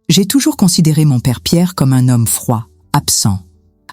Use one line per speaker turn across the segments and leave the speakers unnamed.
J'ai toujours considéré mon père Pierre comme un homme froid, absent.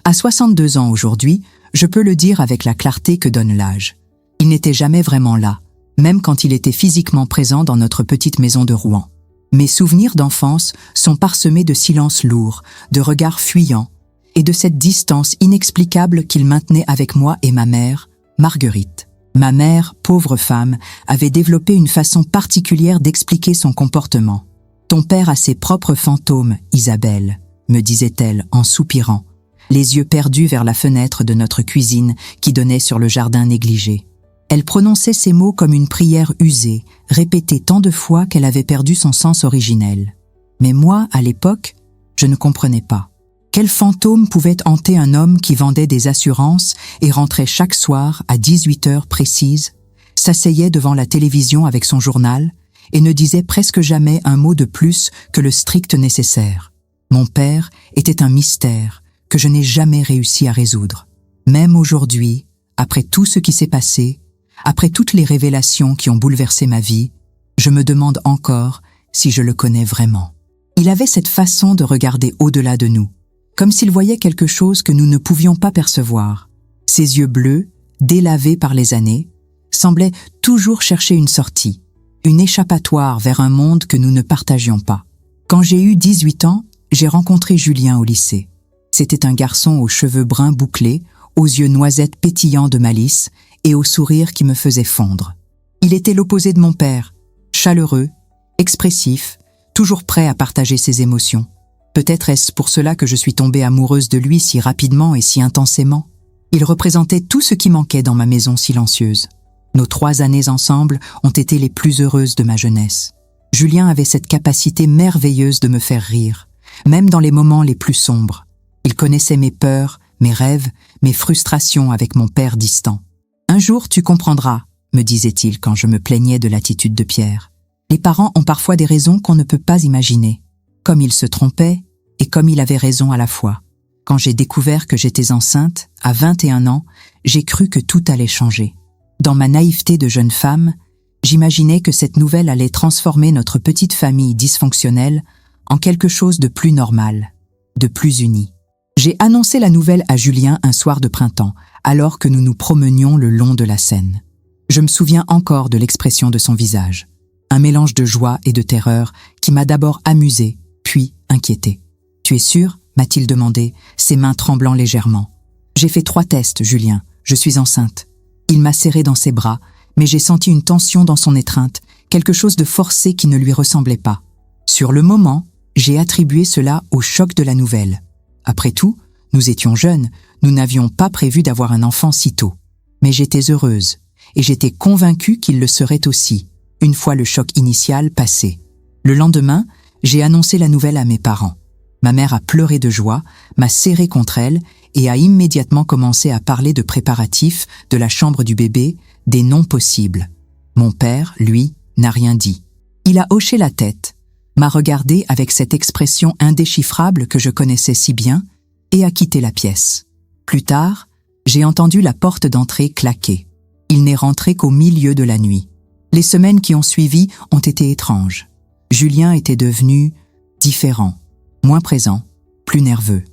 À 62 ans aujourd'hui, je peux le dire avec la clarté que donne l'âge. Il n'était jamais vraiment là, même quand il était physiquement présent dans notre petite maison de Rouen. Mes souvenirs d'enfance sont parsemés de silences lourds, de regards fuyants, et de cette distance inexplicable qu'il maintenait avec moi et ma mère, Marguerite. Ma mère, pauvre femme, avait développé une façon particulière d'expliquer son comportement. « Ton père a ses propres fantômes, Isabelle », me disait-elle en soupirant, les yeux perdus vers la fenêtre de notre cuisine qui donnait sur le jardin négligé. Elle prononçait ces mots comme une prière usée, répétée tant de fois qu'elle avait perdu son sens originel. Mais moi, à l'époque, je ne comprenais pas. Quel fantôme pouvait hanter un homme qui vendait des assurances et rentrait chaque soir à 18 heures précises, s'asseyait devant la télévision avec son journal et ne disait presque jamais un mot de plus que le strict nécessaire. Mon père était un mystère que je n'ai jamais réussi à résoudre. Même aujourd'hui, après tout ce qui s'est passé, après toutes les révélations qui ont bouleversé ma vie, je me demande encore si je le connais vraiment. Il avait cette façon de regarder au-delà de nous, comme s'il voyait quelque chose que nous ne pouvions pas percevoir. Ses yeux bleus, délavés par les années, semblaient toujours chercher une sortie, une échappatoire vers un monde que nous ne partagions pas. Quand j'ai eu 18 ans, j'ai rencontré Julien au lycée. C'était un garçon aux cheveux bruns bouclés, aux yeux noisettes pétillants de malice et au sourire qui me faisait fondre. Il était l'opposé de mon père, chaleureux, expressif, toujours prêt à partager ses émotions. Peut-être est-ce pour cela que je suis tombée amoureuse de lui si rapidement et si intensément. Il représentait tout ce qui manquait dans ma maison silencieuse. Nos 3 années ensemble ont été les plus heureuses de ma jeunesse. Julien avait cette capacité merveilleuse de me faire rire, même dans les moments les plus sombres. Il connaissait mes peurs, mes rêves, mes frustrations avec mon père distant. « Un jour, tu comprendras », me disait-il quand je me plaignais de l'attitude de Pierre. Les parents ont parfois des raisons qu'on ne peut pas imaginer. Comme il se trompait et comme il avait raison à la fois. Quand j'ai découvert que j'étais enceinte, à 21 ans, j'ai cru que tout allait changer. Dans ma naïveté de jeune femme, j'imaginais que cette nouvelle allait transformer notre petite famille dysfonctionnelle en quelque chose de plus normal, de plus uni. J'ai annoncé la nouvelle à Julien un soir de printemps, alors que nous nous promenions le long de la Seine. Je me souviens encore de l'expression de son visage, un mélange de joie et de terreur qui m'a d'abord amusée, puis inquiétée. « Tu es sûr ?» m'a-t-il demandé, ses mains tremblant légèrement. « J'ai fait 3 tests, Julien, je suis enceinte. » Il m'a serré dans ses bras, mais j'ai senti une tension dans son étreinte, quelque chose de forcé qui ne lui ressemblait pas. Sur le moment, j'ai attribué cela au choc de la nouvelle. Après tout, nous étions jeunes, nous n'avions pas prévu d'avoir un enfant si tôt. Mais j'étais heureuse, et j'étais convaincue qu'il le serait aussi, une fois le choc initial passé. Le lendemain, j'ai annoncé la nouvelle à mes parents. Ma mère a pleuré de joie, m'a serré contre elle et a immédiatement commencé à parler de préparatifs, de la chambre du bébé, des noms possibles. Mon père, lui, n'a rien dit. Il a hoché la tête, m'a regardé avec cette expression indéchiffrable que je connaissais si bien et a quitté la pièce. Plus tard, j'ai entendu la porte d'entrée claquer. Il n'est rentré qu'au milieu de la nuit. Les semaines qui ont suivi ont été étranges. Julien était devenu différent, moins présent, plus nerveux.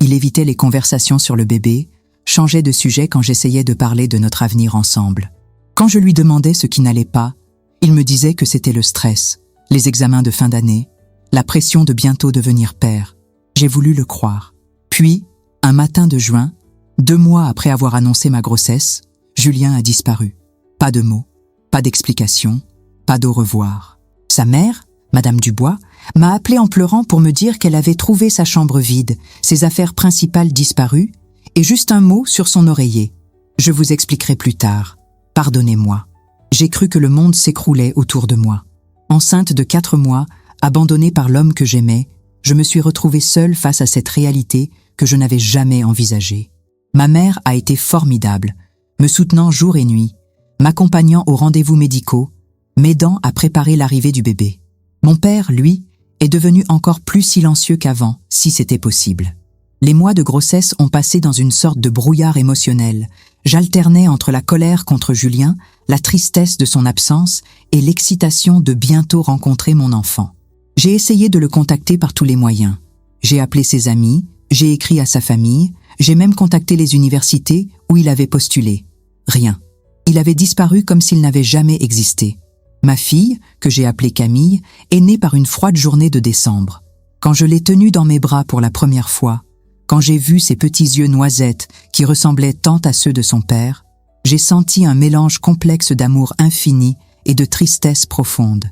Il évitait les conversations sur le bébé, changeait de sujet quand j'essayais de parler de notre avenir ensemble. Quand je lui demandais ce qui n'allait pas, il me disait que c'était le stress, les examens de fin d'année, la pression de bientôt devenir père. J'ai voulu le croire. Puis, un matin de juin, 2 mois après avoir annoncé ma grossesse, Julien a disparu. Pas de mots, pas d'explication, pas d'au revoir. Sa mère, Madame Dubois, m'a appelé en pleurant pour me dire qu'elle avait trouvé sa chambre vide, ses affaires principales disparues, et juste un mot sur son oreiller. Je vous expliquerai plus tard. Pardonnez-moi. J'ai cru que le monde s'écroulait autour de moi. Enceinte de 4 mois, abandonnée par l'homme que j'aimais, je me suis retrouvée seule face à cette réalité que je n'avais jamais envisagée. Ma mère a été formidable, me soutenant jour et nuit, m'accompagnant aux rendez-vous médicaux, m'aidant à préparer l'arrivée du bébé. Mon père, lui, est devenu encore plus silencieux qu'avant, si c'était possible. Les mois de grossesse ont passé dans une sorte de brouillard émotionnel. J'alternais entre la colère contre Julien, la tristesse de son absence et l'excitation de bientôt rencontrer mon enfant. J'ai essayé de le contacter par tous les moyens. J'ai appelé ses amis, j'ai écrit à sa famille, j'ai même contacté les universités où il avait postulé. Rien. Il avait disparu comme s'il n'avait jamais existé. Ma fille, que j'ai appelée Camille, est née par une froide journée de décembre. Quand je l'ai tenue dans mes bras pour la première fois, quand j'ai vu ses petits yeux noisettes qui ressemblaient tant à ceux de son père, j'ai senti un mélange complexe d'amour infini et de tristesse profonde.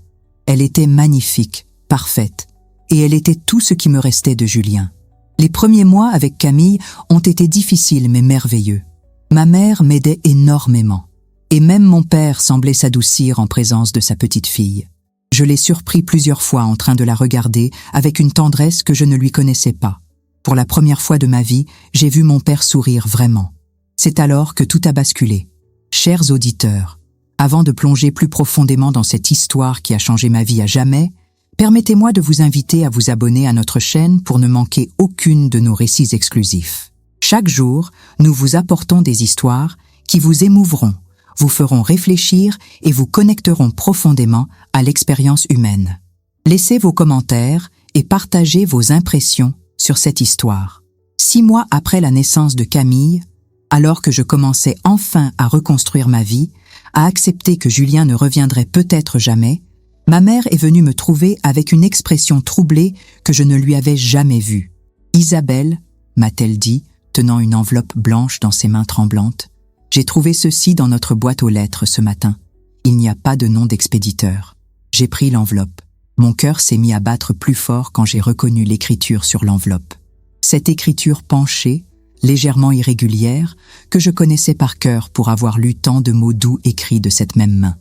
Elle était magnifique, parfaite, et elle était tout ce qui me restait de Julien. Les premiers mois avec Camille ont été difficiles mais merveilleux. Ma mère m'aidait énormément. Et même mon père semblait s'adoucir en présence de sa petite fille. Je l'ai surpris plusieurs fois en train de la regarder avec une tendresse que je ne lui connaissais pas. Pour la première fois de ma vie, j'ai vu mon père sourire vraiment. C'est alors que tout a basculé. Chers auditeurs, avant de plonger plus profondément dans cette histoire qui a changé ma vie à jamais, permettez-moi de vous inviter à vous abonner à notre chaîne pour ne manquer aucune de nos récits exclusifs. Chaque jour, nous vous apportons des histoires qui vous émouvront, vous feront réfléchir et vous connecteront profondément à l'expérience humaine. Laissez vos commentaires et partagez vos impressions sur cette histoire. 6 mois après la naissance de Camille, alors que je commençais enfin à reconstruire ma vie, à accepter que Julien ne reviendrait peut-être jamais, ma mère est venue me trouver avec une expression troublée que je ne lui avais jamais vue. « Isabelle », m'a-t-elle dit, tenant une enveloppe blanche dans ses mains tremblantes, « j'ai trouvé ceci dans notre boîte aux lettres ce matin. Il n'y a pas de nom d'expéditeur. » J'ai pris l'enveloppe. Mon cœur s'est mis à battre plus fort quand j'ai reconnu l'écriture sur l'enveloppe. Cette écriture penchée, légèrement irrégulière, que je connaissais par cœur pour avoir lu tant de mots doux écrits de cette même main.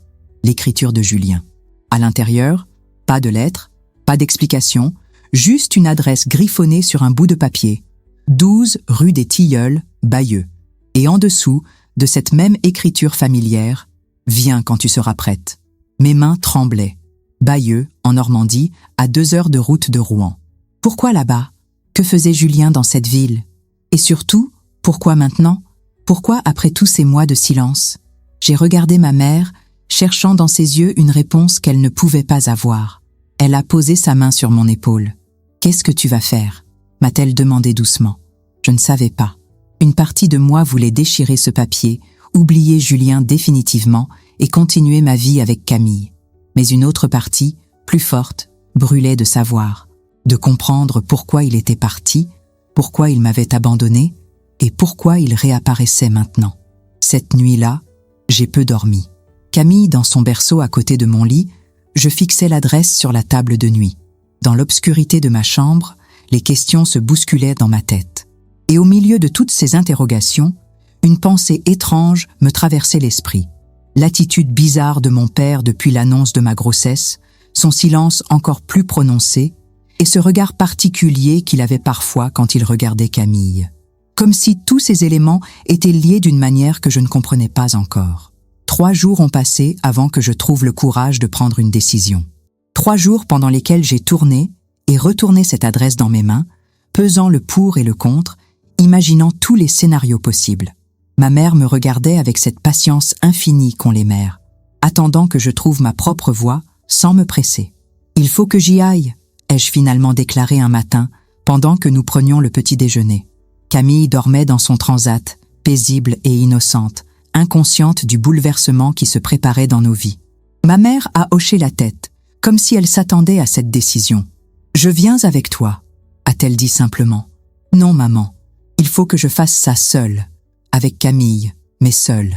L'écriture de Julien. À l'intérieur, pas de lettres, pas d'explication, juste une adresse griffonnée sur un bout de papier. 12 rue des Tilleuls, Bayeux. Et en dessous, de cette même écriture familière, « Viens quand tu seras prête ». Mes mains tremblaient. Bayeux, en Normandie, à 2 heures de route de Rouen. Pourquoi là-bas? Que faisait Julien dans cette ville? Et surtout, pourquoi maintenant? Pourquoi après tous ces mois de silence? J'ai regardé ma mère, cherchant dans ses yeux une réponse qu'elle ne pouvait pas avoir. Elle a posé sa main sur mon épaule. « Qu'est-ce que tu vas faire ?» m'a-t-elle demandé doucement. Je ne savais pas. Une partie de moi voulait déchirer ce papier, oublier Julien définitivement et continuer ma vie avec Camille. Mais une autre partie, plus forte, brûlait de savoir, de comprendre pourquoi il était parti, pourquoi il m'avait abandonné et pourquoi il réapparaissait maintenant. Cette nuit-là, j'ai peu dormi. Camille dans son berceau à côté de mon lit, je fixais l'adresse sur la table de nuit. Dans l'obscurité de ma chambre, les questions se bousculaient dans ma tête. Et au milieu de toutes ces interrogations, une pensée étrange me traversait l'esprit. L'attitude bizarre de mon père depuis l'annonce de ma grossesse, son silence encore plus prononcé, et ce regard particulier qu'il avait parfois quand il regardait Camille. Comme si tous ces éléments étaient liés d'une manière que je ne comprenais pas encore. 3 jours ont passé avant que je trouve le courage de prendre une décision. 3 jours pendant lesquels j'ai tourné et retourné cette adresse dans mes mains, pesant le pour et le contre, imaginant tous les scénarios possibles. Ma mère me regardait avec cette patience infinie qu'ont les mères, attendant que je trouve ma propre voie sans me presser. « Il faut que j'y aille », ai-je finalement déclaré un matin, pendant que nous prenions le petit déjeuner. Camille dormait dans son transat, paisible et innocente, inconsciente du bouleversement qui se préparait dans nos vies. Ma mère a hoché la tête, comme si elle s'attendait à cette décision. « Je viens avec toi », a-t-elle dit simplement. « Non, maman, il faut que je fasse ça seule, avec Camille, mais seule. »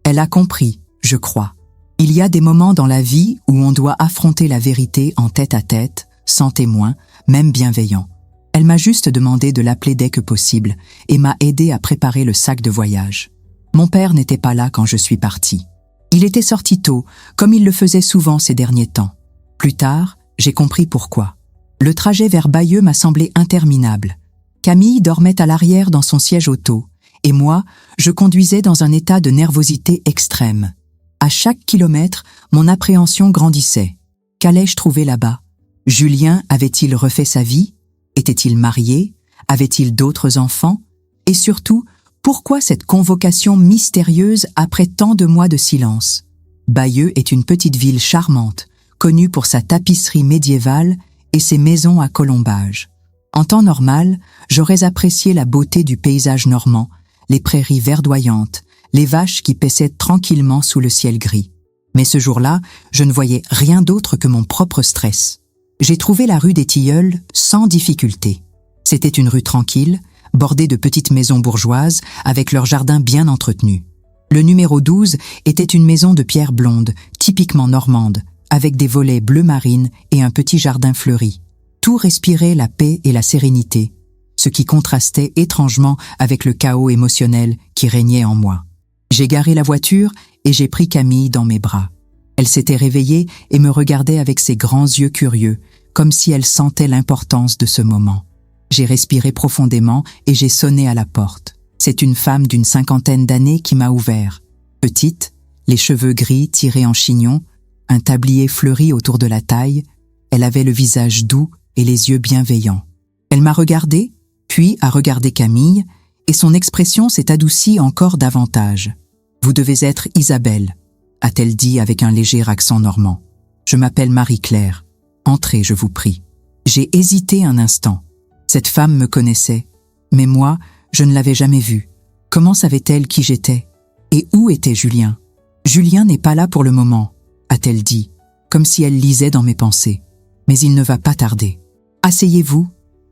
Elle a compris, je crois. Il y a des moments dans la vie où on doit affronter la vérité en tête-à-tête, sans témoin, même bienveillant. Elle m'a juste demandé de l'appeler dès que possible et m'a aidé à préparer le sac de voyage. Mon père n'était pas là quand je suis partie. Il était sorti tôt, comme il le faisait souvent ces derniers temps. Plus tard, j'ai compris pourquoi. Le trajet vers Bayeux m'a semblé interminable. Camille dormait à l'arrière dans son siège auto, et moi, je conduisais dans un état de nervosité extrême. À chaque kilomètre, mon appréhension grandissait. Qu'allais-je trouver là-bas? Julien avait-il refait sa vie? Était-il marié? Avait-il d'autres enfants? Et surtout, pourquoi cette convocation mystérieuse après tant de mois de silence? Bayeux est une petite ville charmante, connue pour sa tapisserie médiévale et ses maisons à colombages. En temps normal, j'aurais apprécié la beauté du paysage normand, les prairies verdoyantes, les vaches qui paissaient tranquillement sous le ciel gris. Mais ce jour-là, je ne voyais rien d'autre que mon propre stress. J'ai trouvé la rue des Tilleuls sans difficulté. C'était une rue tranquille, bordée de petites maisons bourgeoises avec leurs jardins bien entretenus. Le numéro 12 était une maison de pierre blonde, typiquement normande, avec des volets bleu marine et un petit jardin fleuri. Tout respirait la paix et la sérénité, ce qui contrastait étrangement avec le chaos émotionnel qui régnait en moi. J'ai garé la voiture et j'ai pris Camille dans mes bras. Elle s'était réveillée et me regardait avec ses grands yeux curieux, comme si elle sentait l'importance de ce moment. J'ai respiré profondément et j'ai sonné à la porte. C'est une femme d'une 50aine d'années qui m'a ouvert. Petite, les cheveux gris tirés en chignon, un tablier fleuri autour de la taille, elle avait le visage doux et les yeux bienveillants. Elle m'a regardé, puis a regardé Camille, et son expression s'est adoucie encore davantage. « Vous devez être Isabelle », a-t-elle dit avec un léger accent normand. « Je m'appelle Marie-Claire. Entrez, je vous prie. » J'ai hésité un instant. Cette femme me connaissait, mais moi, je ne l'avais jamais vue. Comment savait-elle qui j'étais? Et où était Julien? « Julien n'est pas là pour le moment, a-t-elle dit, comme si elle lisait dans mes pensées. Mais il ne va pas tarder. Asseyez-vous,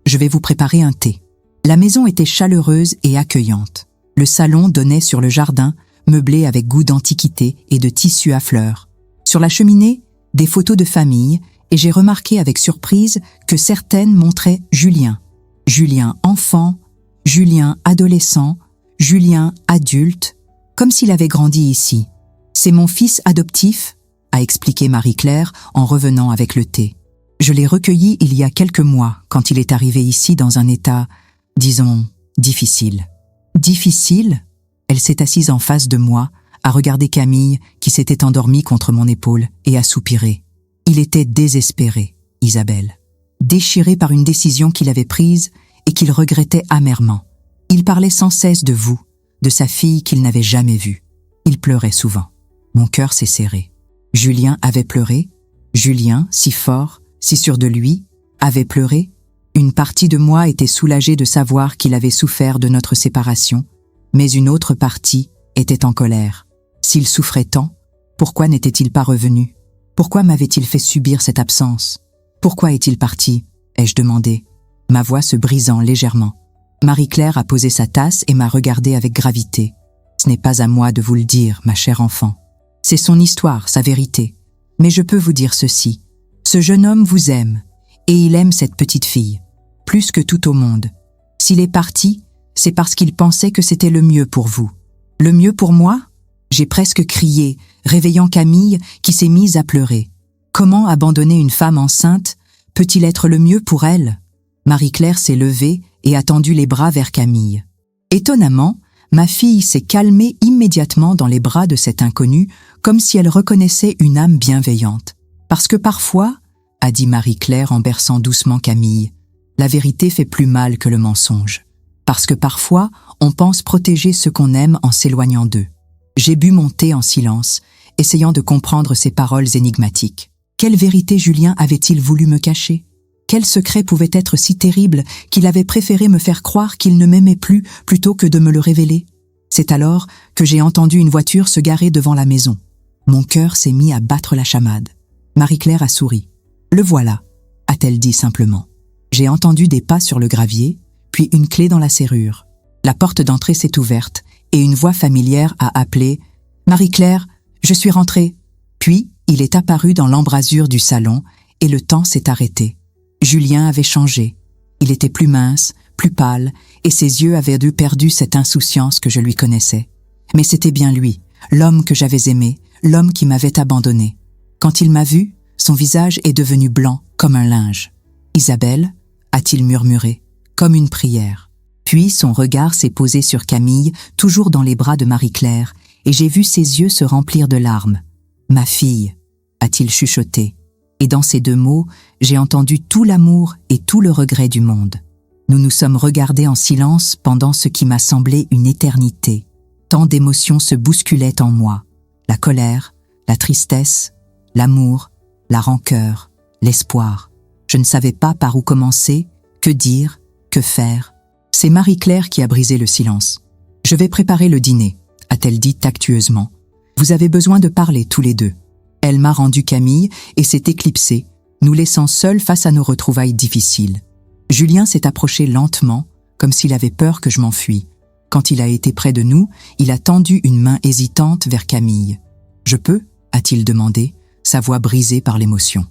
je vais vous préparer un thé. La maison était chaleureuse et accueillante. Le salon donnait sur le jardin, meublé avec goût d'antiquité et de tissus à fleurs. Sur la cheminée, des photos de famille, et j'ai remarqué avec surprise que certaines montraient Julien. Julien enfant, Julien adolescent, Julien adulte, comme s'il avait grandi ici. « C'est mon fils adoptif », a expliqué Marie-Claire en revenant avec le thé. Je l'ai recueilli il y a quelques mois, quand il est arrivé ici dans un état, disons, difficile. Difficile? Elle s'est assise en face de moi, a regardé Camille, qui s'était endormie contre mon épaule, et a soupiré. Il était désespéré, Isabelle. Déchiré par une décision qu'il avait prise et qu'il regrettait amèrement. Il parlait sans cesse de vous, de sa fille qu'il n'avait jamais vue. Il pleurait souvent. Mon cœur s'est serré. Julien avait pleuré. Julien, si fort, si sûr de lui, avait pleuré. Une partie de moi était soulagée de savoir qu'il avait souffert de notre séparation, mais une autre partie était en colère. S'il souffrait tant, pourquoi n'était-il pas revenu? Pourquoi m'avait-il fait subir cette absence? Pourquoi est-il parti? Ai-je demandé, ma voix se brisant légèrement. Marie-Claire a posé sa tasse et m'a regardé avec gravité. Ce n'est pas à moi de vous le dire, ma chère enfant. C'est son histoire, sa vérité. Mais je peux vous dire ceci. Ce jeune homme vous aime, et il aime cette petite fille, plus que tout au monde. S'il est parti, c'est parce qu'il pensait que c'était le mieux pour vous. Le mieux pour moi? J'ai presque crié, réveillant Camille qui s'est mise à pleurer. Comment abandonner une femme enceinte peut-il être le mieux pour elle? Marie-Claire s'est levée et a tendu les bras vers Camille. Étonnamment, ma fille s'est calmée immédiatement dans les bras de cet inconnu, comme si elle reconnaissait une âme bienveillante. Parce que parfois, a dit Marie-Claire en berçant doucement Camille, la vérité fait plus mal que le mensonge. Parce que parfois, on pense protéger ceux qu'on aime en s'éloignant d'eux. J'ai bu mon thé en silence, essayant de comprendre ces paroles énigmatiques. Quelle vérité Julien avait-il voulu me cacher? Quel secret pouvait être si terrible qu'il avait préféré me faire croire qu'il ne m'aimait plus plutôt que de me le révéler? C'est alors que j'ai entendu une voiture se garer devant la maison. Mon cœur s'est mis à battre la chamade. Marie-Claire a souri. « Le voilà », a-t-elle dit simplement. J'ai entendu des pas sur le gravier, puis une clé dans la serrure. La porte d'entrée s'est ouverte et une voix familière a appelé « Marie-Claire, je suis rentrée ». Puis, il est apparu dans l'embrasure du salon et le temps s'est arrêté. Julien avait changé. Il était plus mince, plus pâle, et ses yeux avaient perdu cette insouciance que je lui connaissais. Mais c'était bien lui, l'homme que j'avais aimé, l'homme qui m'avait abandonné. Quand il m'a vu, son visage est devenu blanc comme un linge. « Isabelle » a-t-il murmuré, comme une prière. Puis son regard s'est posé sur Camille, toujours dans les bras de Marie-Claire, et j'ai vu ses yeux se remplir de larmes. « Ma fille » a-t-il chuchoté. Et dans ces deux mots, j'ai entendu tout l'amour et tout le regret du monde. Nous nous sommes regardés en silence pendant ce qui m'a semblé une éternité. Tant d'émotions se bousculaient en moi. La colère, la tristesse, l'amour, la rancœur, l'espoir. Je ne savais pas par où commencer, que dire, que faire. C'est Marie-Claire qui a brisé le silence. « Je vais préparer le dîner », a-t-elle dit tactueusement. « Vous avez besoin de parler tous les deux. » Elle m'a rendu Camille et s'est éclipsée, nous laissant seuls face à nos retrouvailles difficiles. Julien s'est approché lentement, comme s'il avait peur que je m'enfuie. Quand il a été près de nous, il a tendu une main hésitante vers Camille. « Je peux ?» a-t-il demandé, sa voix brisée par l'émotion.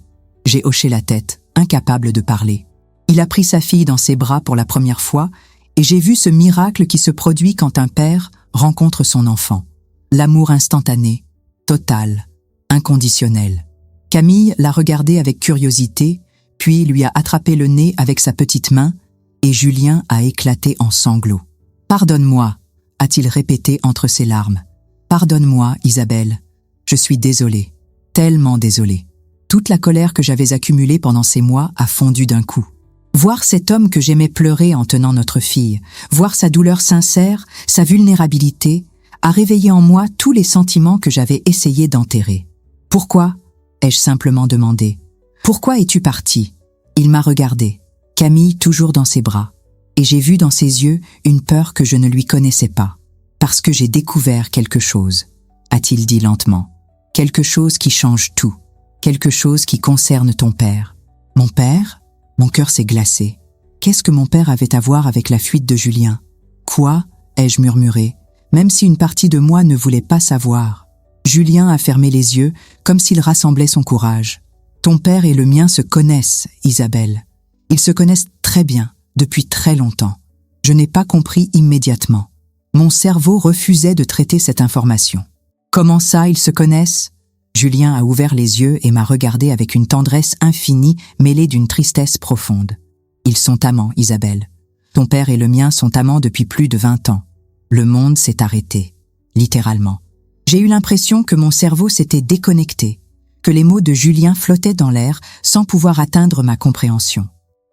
J'ai hoché la tête, incapable de parler. Il a pris sa fille dans ses bras pour la première fois et j'ai vu ce miracle qui se produit quand un père rencontre son enfant. L'amour instantané, total, inconditionnel. Camille l'a regardé avec curiosité, puis lui a attrapé le nez avec sa petite main et Julien a éclaté en sanglots. « Pardonne-moi » a-t-il répété entre ses larmes. « Pardonne-moi, Isabelle. Je suis désolé, tellement désolé. » Toute la colère que j'avais accumulée pendant ces mois a fondu d'un coup. Voir cet homme que j'aimais pleurer en tenant notre fille, voir sa douleur sincère, sa vulnérabilité, a réveillé en moi tous les sentiments que j'avais essayé d'enterrer. « Pourquoi ?» ai-je simplement demandé. « Pourquoi es-tu parti ?» Il m'a regardé, Camille toujours dans ses bras, et j'ai vu dans ses yeux une peur que je ne lui connaissais pas. « Parce que j'ai découvert quelque chose », a-t-il dit lentement. « Quelque chose qui change tout. Quelque chose qui concerne ton père. » « Mon père ?» Mon cœur s'est glacé. Qu'est-ce que mon père avait à voir avec la fuite de Julien? « Quoi ?» ai-je murmuré, même si une partie de moi ne voulait pas savoir. Julien a fermé les yeux, comme s'il rassemblait son courage. « Ton père et le mien se connaissent, Isabelle. Ils se connaissent très bien, depuis très longtemps. » Je n'ai pas compris immédiatement. Mon cerveau refusait de traiter cette information. « Comment ça, ils se connaissent ?» Julien a ouvert les yeux et m'a regardé avec une tendresse infinie mêlée d'une tristesse profonde. « Ils sont amants, Isabelle. Ton père et le mien sont amants depuis plus de 20 ans. Le monde s'est arrêté, littéralement. J'ai eu l'impression que mon cerveau s'était déconnecté, que les mots de Julien flottaient dans l'air sans pouvoir atteindre ma compréhension.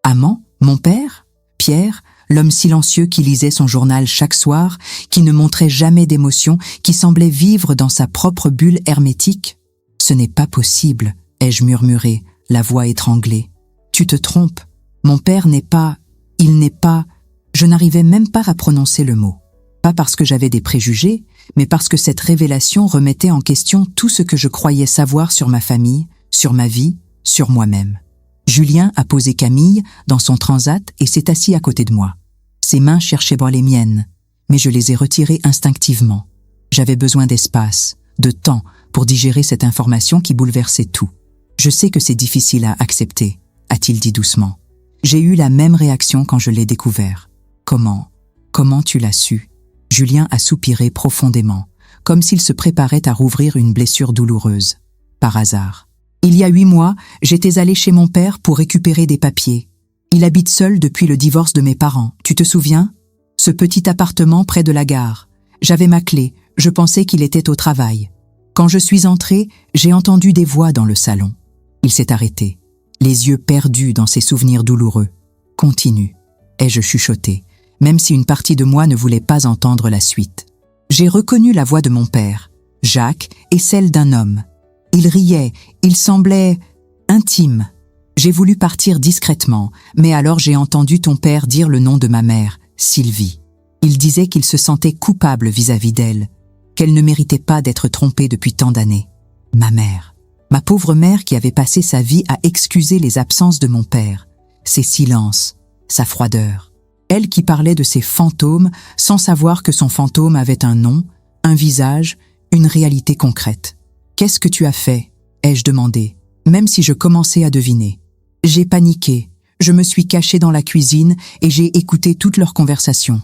Amant, mon père, Pierre, l'homme silencieux qui lisait son journal chaque soir, qui ne montrait jamais d'émotion, qui semblait vivre dans sa propre bulle hermétique. « Ce n'est pas possible, » ai-je murmuré, la voix étranglée. « Tu te trompes. Mon père n'est pas... Il n'est pas... » Je n'arrivais même pas à prononcer le mot. Pas parce que j'avais des préjugés, mais parce que cette révélation remettait en question tout ce que je croyais savoir sur ma famille, sur ma vie, sur moi-même. Julien a posé Camille dans son transat et s'est assis à côté de moi. Ses mains cherchaient les miennes, mais je les ai retirées instinctivement. J'avais besoin d'espace, de temps, pour digérer cette information qui bouleversait tout. « Je sais que c'est difficile à accepter », a-t-il dit doucement. J'ai eu la même réaction quand je l'ai découvert. « Comment tu l'as su ?» Julien a soupiré profondément, comme s'il se préparait à rouvrir une blessure douloureuse. Par hasard. Il y a 8 mois, j'étais allée chez mon père pour récupérer des papiers. Il habite seul depuis le divorce de mes parents, tu te souviens? Ce petit appartement près de la gare. J'avais ma clé, je pensais qu'il était au travail. Quand je suis entrée, j'ai entendu des voix dans le salon. Il s'est arrêté, les yeux perdus dans ses souvenirs douloureux. « Continue », ai-je chuchoté, même si une partie de moi ne voulait pas entendre la suite. J'ai reconnu la voix de mon père, Jacques, et celle d'un homme. Il riait, il semblait intime. J'ai voulu partir discrètement, mais alors j'ai entendu ton père dire le nom de ma mère, Sylvie. Il disait qu'il se sentait coupable vis-à-vis d'elle, qu'elle ne méritait pas d'être trompée depuis tant d'années. Ma mère, ma pauvre mère qui avait passé sa vie à excuser les absences de mon père, ses silences, sa froideur. Elle qui parlait de ses fantômes sans savoir que son fantôme avait un nom, un visage, une réalité concrète. « Qu'est-ce que tu as fait ?» ai-je demandé, même si je commençais à deviner. J'ai paniqué, je me suis cachée dans la cuisine et j'ai écouté toute leur conversation.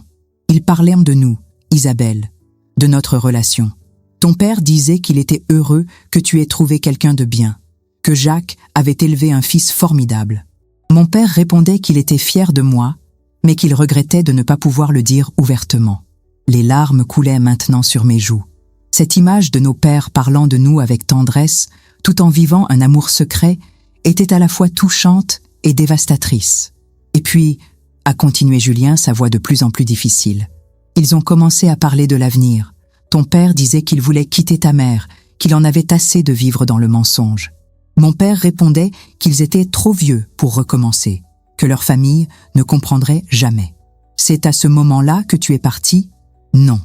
Ils parlèrent de nous, Isabelle, de notre relation. Ton père disait qu'il était heureux que tu aies trouvé quelqu'un de bien, que Jacques avait élevé un fils formidable. Mon père répondait qu'il était fier de moi, mais qu'il regrettait de ne pas pouvoir le dire ouvertement. Les larmes coulaient maintenant sur mes joues. Cette image de nos pères parlant de nous avec tendresse, tout en vivant un amour secret, était à la fois touchante et dévastatrice. Et puis, a continué Julien, sa voix de plus en plus difficile, ils ont commencé à parler de l'avenir. Ton père disait qu'il voulait quitter ta mère, qu'il en avait assez de vivre dans le mensonge. Mon père répondait qu'ils étaient trop vieux pour recommencer, que leur famille ne comprendrait jamais. « C'est à ce moment-là que tu es parti ?» ?»« Non. »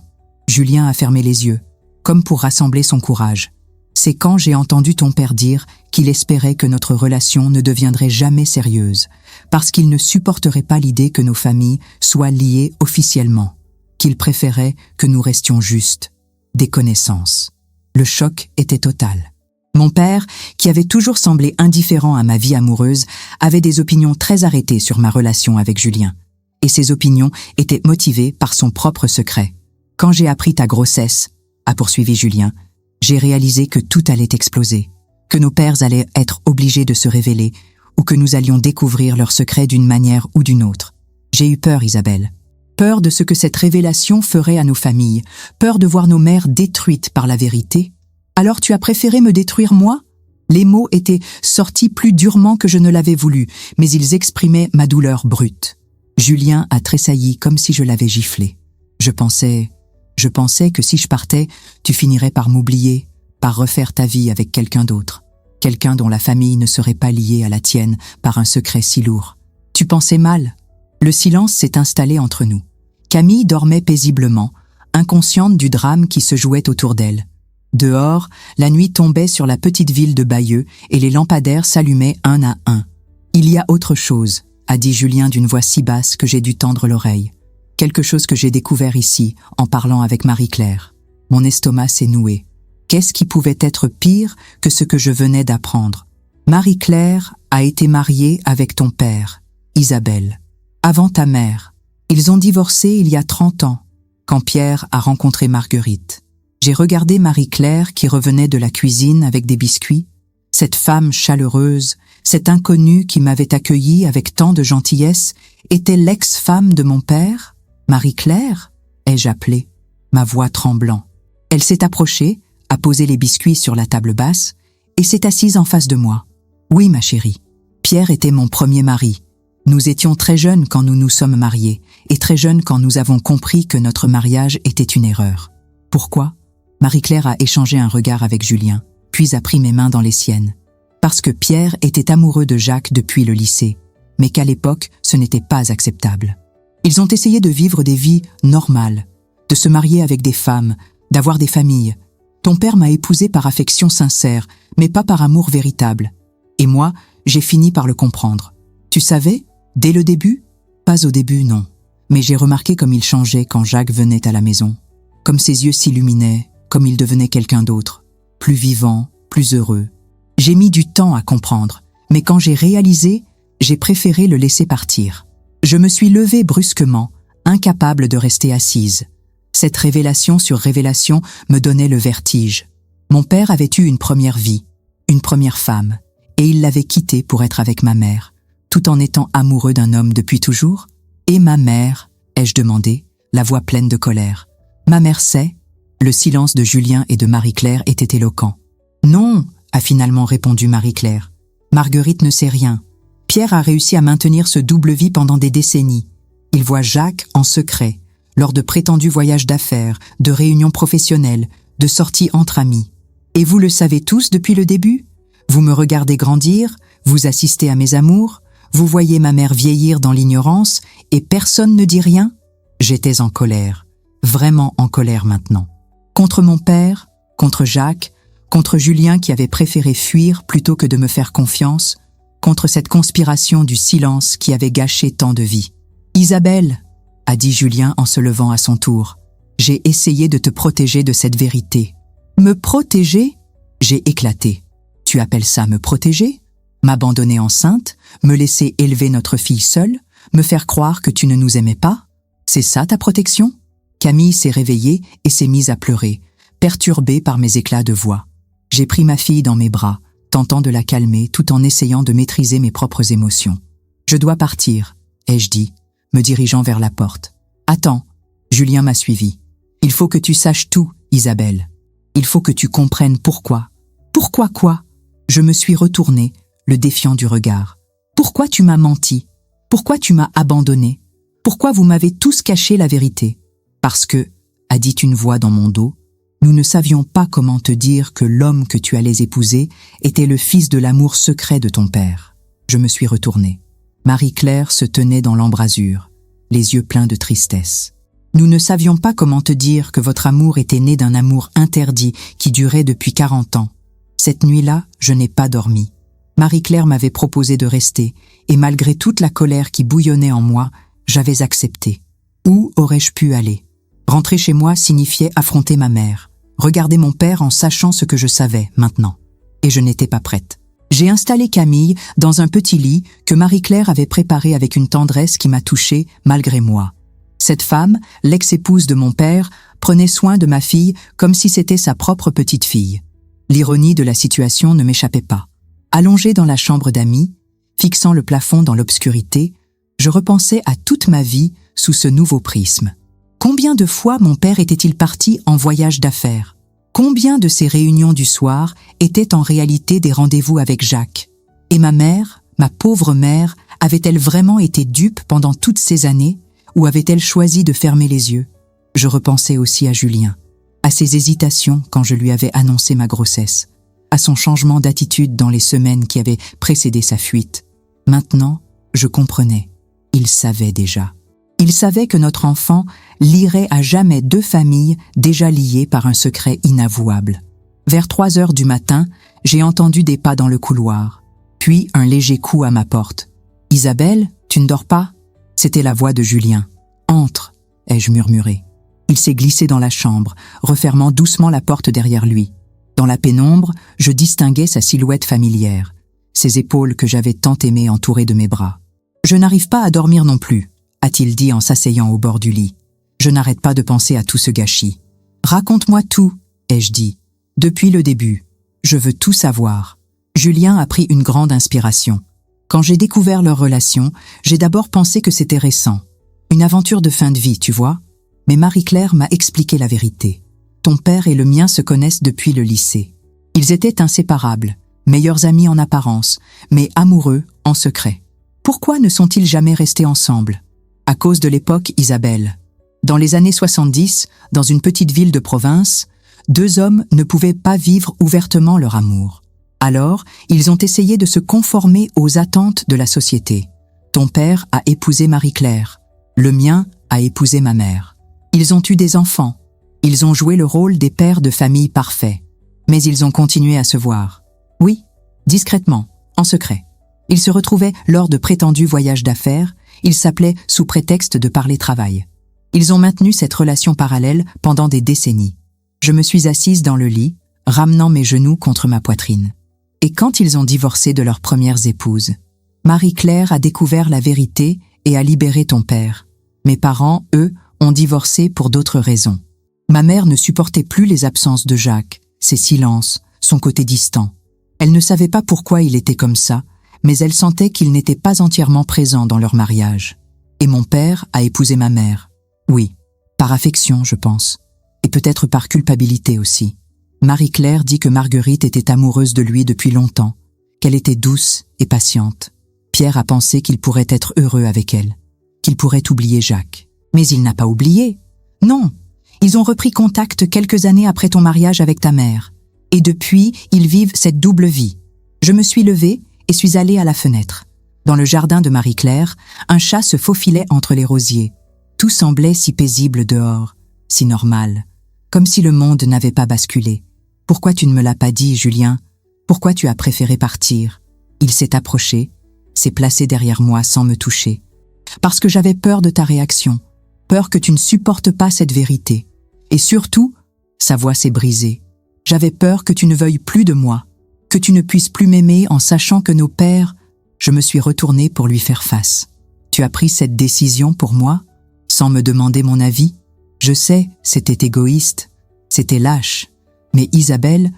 Julien a fermé les yeux, comme pour rassembler son courage. « C'est quand j'ai entendu ton père dire qu'il espérait que notre relation ne deviendrait jamais sérieuse, parce qu'il ne supporterait pas l'idée que nos familles soient liées officiellement, qu'il préférait que nous restions juste, des connaissances. » Le choc était total. Mon père, qui avait toujours semblé indifférent à ma vie amoureuse, avait des opinions très arrêtées sur ma relation avec Julien. Et ces opinions étaient motivées par son propre secret. « Quand j'ai appris ta grossesse, » a poursuivi Julien, « j'ai réalisé que tout allait exploser, que nos pères allaient être obligés de se révéler ou que nous allions découvrir leur secret d'une manière ou d'une autre. J'ai eu peur, Isabelle. Peur de ce que cette révélation ferait à nos familles, peur de voir nos mères détruites par la vérité. Alors tu as préféré me détruire moi ? » Les mots étaient sortis plus durement que je ne l'avais voulu, mais ils exprimaient ma douleur brute. Julien a tressailli comme si je l'avais giflé. Je pensais que si je partais, tu finirais par m'oublier, par refaire ta vie avec quelqu'un d'autre. Quelqu'un dont la famille ne serait pas liée à la tienne par un secret si lourd. Tu pensais mal. Le silence s'est installé entre nous. Camille dormait paisiblement, inconsciente du drame qui se jouait autour d'elle. Dehors, la nuit tombait sur la petite ville de Bayeux et les lampadaires s'allumaient un à un. « Il y a autre chose », a dit Julien d'une voix si basse que j'ai dû tendre l'oreille. Quelque chose que j'ai découvert ici, en parlant avec Marie-Claire. Mon estomac s'est noué. Qu'est-ce qui pouvait être pire que ce que je venais d'apprendre ? Marie-Claire a été mariée avec ton père, Isabelle, avant ta mère. Ils ont divorcé il y a 30 ans, quand Pierre a rencontré Marguerite. J'ai regardé Marie-Claire qui revenait de la cuisine avec des biscuits. Cette femme chaleureuse, cette inconnue qui m'avait accueillie avec tant de gentillesse, était l'ex-femme de mon père ? Marie-Claire ? Ai-je appelé, ma voix tremblant. Elle s'est approchée, a posé les biscuits sur la table basse et s'est assise en face de moi. Oui, ma chérie. Pierre était mon premier mari. Nous étions très jeunes quand nous nous sommes mariés et très jeunes quand nous avons compris que notre mariage était une erreur. Pourquoi ? Marie-Claire a échangé un regard avec Julien, puis a pris mes mains dans les siennes. Parce que Pierre était amoureux de Jacques depuis le lycée, mais qu'à l'époque, ce n'était pas acceptable. Ils ont essayé de vivre des vies normales, de se marier avec des femmes, d'avoir des familles. Ton père m'a épousée par affection sincère, mais pas par amour véritable. Et moi, j'ai fini par le comprendre. Tu savais, dès le début ? Pas au début, non. Mais j'ai remarqué comme il changeait quand Jacques venait à la maison. Comme ses yeux s'illuminaient, comme il devenait quelqu'un d'autre, plus vivant, plus heureux. J'ai mis du temps à comprendre, mais quand j'ai réalisé, j'ai préféré le laisser partir. Je me suis levée brusquement, incapable de rester assise. Cette révélation sur révélation me donnait le vertige. Mon père avait eu une première vie, une première femme, et il l'avait quittée pour être avec ma mère, tout en étant amoureux d'un homme depuis toujours. Et ma mère, ai-je demandé, la voix pleine de colère. Ma mère sait ? Le silence de Julien et de Marie-Claire était éloquent. Non, a finalement répondu Marie-Claire. Marguerite ne sait rien. Pierre a réussi à maintenir ce double vie pendant des décennies. Il voit Jacques en secret, lors de prétendus voyages d'affaires, de réunions professionnelles, de sorties entre amis. Et vous le savez tous depuis le début ? Vous me regardez grandir, vous assistez à mes amours, vous voyez ma mère vieillir dans l'ignorance et personne ne dit rien ? J'étais en colère, vraiment en colère maintenant. Contre mon père, contre Jacques, contre Julien qui avait préféré fuir plutôt que de me faire confiance, contre cette conspiration du silence qui avait gâché tant de vies. « Isabelle !» a dit Julien en se levant à son tour. « J'ai essayé de te protéger de cette vérité. »« Me protéger ?» J'ai éclaté. « Tu appelles ça me protéger ? M'abandonner enceinte, me laisser élever notre fille seule, me faire croire que tu ne nous aimais pas ? C'est ça ta protection ?» Camille s'est réveillée et s'est mise à pleurer, perturbée par mes éclats de voix. J'ai pris ma fille dans mes bras, tentant de la calmer tout en essayant de maîtriser mes propres émotions. « Je dois partir », ai-je dit, me dirigeant vers la porte. « Attends », Julien m'a suivi. « Il faut que tu saches tout, Isabelle. Il faut que tu comprennes pourquoi. »« Pourquoi quoi ?» Je me suis retournée, le défiant du regard. « Pourquoi tu m'as menti ? Pourquoi tu m'as abandonnée ? Pourquoi vous m'avez tous caché la vérité ? Parce que, a dit une voix dans mon dos, Nous ne savions pas comment te dire que l'homme que tu allais épouser était le fils de l'amour secret de ton père. Je me suis retournée. Marie-Claire se tenait dans l'embrasure, les yeux pleins de tristesse. Nous ne savions pas comment te dire que votre amour était né d'un amour interdit qui durait depuis 40 ans. Cette nuit-là, je n'ai pas dormi. Marie-Claire m'avait proposé de rester, et malgré toute la colère qui bouillonnait en moi, j'avais accepté. Où aurais-je pu aller? Rentrer chez moi signifiait affronter ma mère, regarder mon père en sachant ce que je savais maintenant. Et je n'étais pas prête. J'ai installé Camille dans un petit lit que Marie-Claire avait préparé avec une tendresse qui m'a touchée malgré moi. Cette femme, l'ex-épouse de mon père, prenait soin de ma fille comme si c'était sa propre petite fille. L'ironie de la situation ne m'échappait pas. Allongée dans la chambre d'amis, fixant le plafond dans l'obscurité, je repensais à toute ma vie sous ce nouveau prisme. Combien de fois mon père était-il parti en voyage d'affaires? Combien de ces réunions du soir étaient en réalité des rendez-vous avec Jacques? Et ma mère, ma pauvre mère, avait-elle vraiment été dupe pendant toutes ces années, ou avait-elle choisi de fermer les yeux? Je repensais aussi à Julien, à ses hésitations quand je lui avais annoncé ma grossesse, à son changement d'attitude dans les semaines qui avaient précédé sa fuite. Maintenant, je comprenais. Il savait déjà. Il savait que notre enfant lierait à jamais deux familles déjà liées par un secret inavouable. Vers 3 heures du matin, j'ai entendu des pas dans le couloir, puis un léger coup à ma porte. « Isabelle, tu ne dors pas ?» C'était la voix de Julien. « Entre !» ai-je murmuré. Il s'est glissé dans la chambre, refermant doucement la porte derrière lui. Dans la pénombre, je distinguais sa silhouette familière, ses épaules que j'avais tant aimées entourées de mes bras. « Je n'arrive pas à dormir non plus », a-t-il dit en s'asseyant au bord du lit. Je n'arrête pas de penser à tout ce gâchis. Raconte-moi tout, ai-je dit. Depuis le début. Je veux tout savoir. Julien a pris une grande inspiration. Quand j'ai découvert leur relation, j'ai d'abord pensé que c'était récent. Une aventure de fin de vie, tu vois. Mais Marie-Claire m'a expliqué la vérité. Ton père et le mien se connaissent depuis le lycée. Ils étaient inséparables, meilleurs amis en apparence, mais amoureux en secret. Pourquoi ne sont-ils jamais restés ensemble? À cause de l'époque, Isabelle. Dans les années 70, dans une petite ville de province, 2 hommes ne pouvaient pas vivre ouvertement leur amour. Alors, ils ont essayé de se conformer aux attentes de la société. Ton père a épousé Marie-Claire. Le mien a épousé ma mère. Ils ont eu des enfants. Ils ont joué le rôle des pères de famille parfaits. Mais ils ont continué à se voir. Oui, discrètement, en secret. Ils se retrouvaient lors de prétendus voyages d'affaires. Ils s'appelaient sous prétexte de parler travail. Ils ont maintenu cette relation parallèle pendant des décennies. Je me suis assise dans le lit, ramenant mes genoux contre ma poitrine. Et quand ils ont divorcé de leurs premières épouses, Marie-Claire a découvert la vérité et a libéré ton père. Mes parents, eux, ont divorcé pour d'autres raisons. Ma mère ne supportait plus les absences de Jacques, ses silences, son côté distant. Elle ne savait pas pourquoi il était comme ça, mais elle sentait qu'il n'était pas entièrement présent dans leur mariage. Et mon père a épousé ma mère. Oui, par affection, je pense. Et peut-être par culpabilité aussi. Marie-Claire dit que Marguerite était amoureuse de lui depuis longtemps, qu'elle était douce et patiente. Pierre a pensé qu'il pourrait être heureux avec elle, qu'il pourrait oublier Jacques. Mais il n'a pas oublié. Non, ils ont repris contact quelques années après ton mariage avec ta mère. Et depuis, ils vivent cette double vie. Je me suis levée et suis allée à la fenêtre. Dans le jardin de Marie-Claire, un chat se faufilait entre les rosiers. Tout semblait si paisible dehors, si normal, comme si le monde n'avait pas basculé. Pourquoi tu ne me l'as pas dit, Julien? Pourquoi tu as préféré partir? Il s'est approché, s'est placé derrière moi sans me toucher. Parce que j'avais peur de ta réaction, peur que tu ne supportes pas cette vérité. Et surtout, sa voix s'est brisée. J'avais peur que tu ne veuilles plus de moi, que tu ne puisses plus m'aimer en sachant que nos pères... Je me suis retournée pour lui faire face. Tu as pris cette décision pour moi, sans me demander mon avis? Je sais, c'était égoïste, c'était lâche. Mais Isabelle,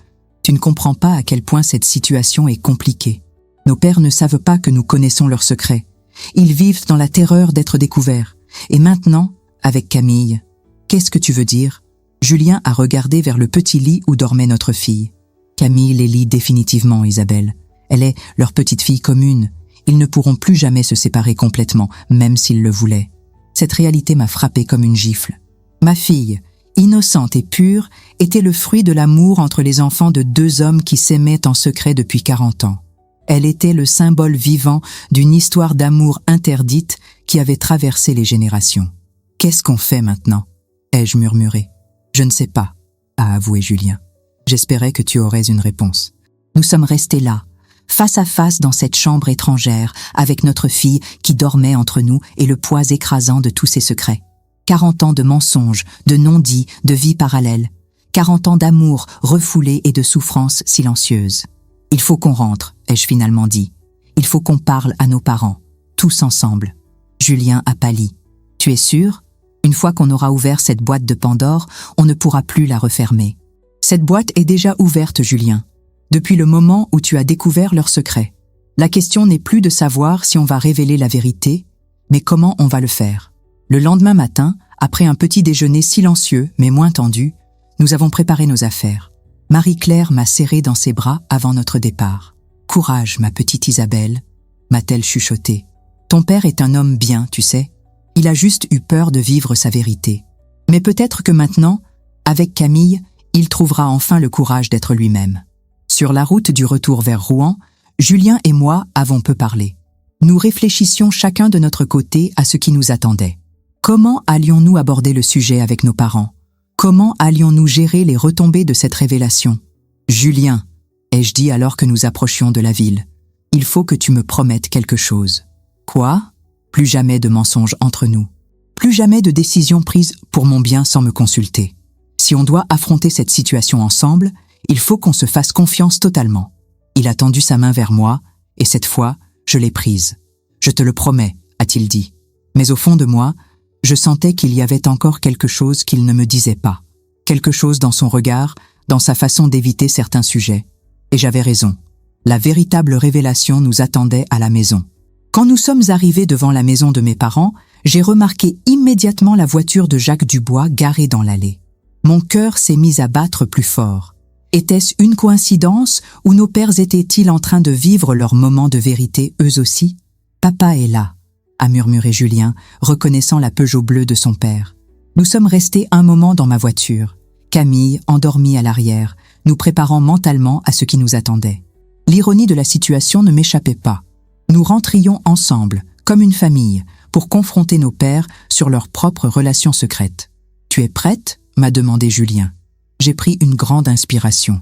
tu ne comprends pas à quel point cette situation est compliquée. Nos pères ne savent pas que nous connaissons leurs secrets. Ils vivent dans la terreur d'être découverts. Et maintenant, avec Camille, qu'est-ce que tu veux dire? Julien a regardé vers le petit lit où dormait notre fille. Camille les lie définitivement, Isabelle. Elle est leur petite fille commune. Ils ne pourront plus jamais se séparer complètement, même s'ils le voulaient. Cette réalité m'a frappée comme une gifle. Ma fille, innocente et pure, était le fruit de l'amour entre les enfants de deux hommes qui s'aimaient en secret depuis 40 ans. Elle était le symbole vivant d'une histoire d'amour interdite qui avait traversé les générations. « Qu'est-ce qu'on fait maintenant ?» ai-je murmuré. « Je ne sais pas », a avoué Julien. J'espérais que tu aurais une réponse. Nous sommes restés là, face à face dans cette chambre étrangère, avec notre fille qui dormait entre nous et le poids écrasant de tous ses secrets. 40 ans de mensonges, de non-dits, de vie parallèle. 40 ans d'amour refoulé et de souffrance silencieuse. « Il faut qu'on rentre », ai-je finalement dit. « Il faut qu'on parle à nos parents, tous ensemble. » Julien a pâli. « Tu es sûr ? Une fois qu'on aura ouvert cette boîte de Pandore, on ne pourra plus la refermer. » Cette boîte est déjà ouverte, Julien, depuis le moment où tu as découvert leur secret. La question n'est plus de savoir si on va révéler la vérité, mais comment on va le faire. Le lendemain matin, après un petit déjeuner silencieux mais moins tendu, nous avons préparé nos affaires. Marie-Claire m'a serré dans ses bras avant notre départ. « Courage, ma petite Isabelle », m'a-t-elle chuchoté. « Ton père est un homme bien, tu sais. Il a juste eu peur de vivre sa vérité. Mais peut-être que maintenant, avec Camille, il trouvera enfin le courage d'être lui-même. » Sur la route du retour vers Rouen, Julien et moi avons peu parlé. Nous réfléchissions chacun de notre côté à ce qui nous attendait. Comment allions-nous aborder le sujet avec nos parents ? Comment allions-nous gérer les retombées de cette révélation ? « Julien, » ai-je dit alors que nous approchions de la ville, « il faut que tu me promettes quelque chose. » « Quoi ? Plus jamais de mensonges entre nous. Plus jamais de décisions prises pour mon bien sans me consulter. Si on doit affronter cette situation ensemble, il faut qu'on se fasse confiance totalement. Il a tendu sa main vers moi, et cette fois, je l'ai prise. « Je te le promets », a-t-il dit. Mais au fond de moi, je sentais qu'il y avait encore quelque chose qu'il ne me disait pas. Quelque chose dans son regard, dans sa façon d'éviter certains sujets. Et j'avais raison. La véritable révélation nous attendait à la maison. Quand nous sommes arrivés devant la maison de mes parents, j'ai remarqué immédiatement la voiture de Jacques Dubois garée dans l'allée. Mon cœur s'est mis à battre plus fort. Était-ce une coïncidence ou nos pères étaient-ils en train de vivre leur moment de vérité eux aussi ? « Papa est là », a murmuré Julien, reconnaissant la Peugeot bleue de son père. Nous sommes restés un moment dans ma voiture, Camille endormie à l'arrière, nous préparant mentalement à ce qui nous attendait. L'ironie de la situation ne m'échappait pas. Nous rentrions ensemble, comme une famille, pour confronter nos pères sur leurs propres relations secrètes. « Tu es prête ?» m'a demandé Julien. J'ai pris une grande inspiration.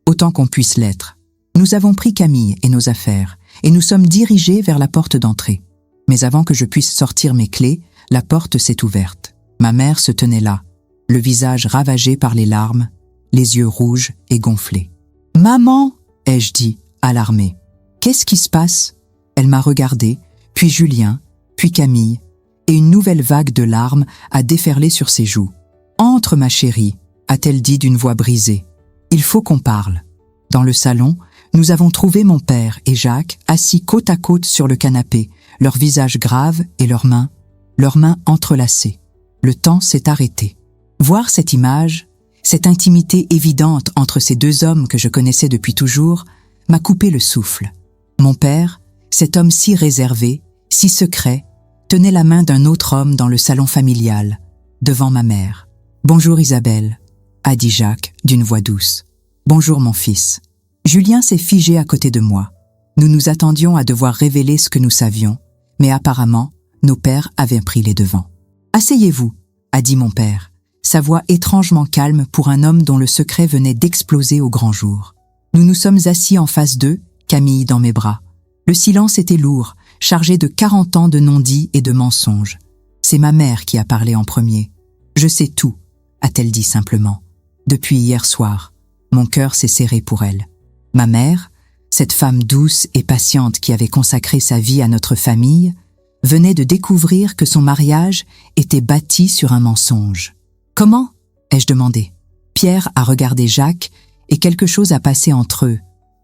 Autant qu'on puisse l'être. Nous avons pris Camille et nos affaires, et nous sommes dirigés vers la porte d'entrée. Mais avant que je puisse sortir mes clés, la porte s'est ouverte. Ma mère se tenait là, le visage ravagé par les larmes, les yeux rouges et gonflés. « Maman !» ai-je dit, alarmée. « Qu'est-ce qui se passe ?» Elle m'a regardé, puis Julien, puis Camille, et une nouvelle vague de larmes a déferlé sur ses joues. « Entre, ma chérie !» a-t-elle dit d'une voix brisée. « Il faut qu'on parle. » Dans le salon, nous avons trouvé mon père et Jacques assis côte à côte sur le canapé, leurs visages graves et leurs mains entrelacées. Le temps s'est arrêté. Voir cette image, cette intimité évidente entre ces deux hommes que je connaissais depuis toujours, m'a coupé le souffle. Mon père, cet homme si réservé, si secret, tenait la main d'un autre homme dans le salon familial, devant ma mère. « Bonjour Isabelle », a dit Jacques d'une voix douce. « Bonjour mon fils. » Julien s'est figé à côté de moi. Nous nous attendions à devoir révéler ce que nous savions, mais apparemment, nos pères avaient pris les devants. « Asseyez-vous », a dit mon père, sa voix étrangement calme pour un homme dont le secret venait d'exploser au grand jour. Nous nous sommes assis en face d'eux, Camille dans mes bras. Le silence était lourd, chargé de 40 ans de non-dits et de mensonges. C'est ma mère qui a parlé en premier. « Je sais tout », a-t-elle dit simplement. Depuis hier soir, mon cœur s'est serré pour elle. Ma mère, cette femme douce et patiente qui avait consacré sa vie à notre famille, venait de découvrir que son mariage était bâti sur un mensonge. « Comment ?» ai-je demandé. Pierre a regardé Jacques et quelque chose a passé entre eux.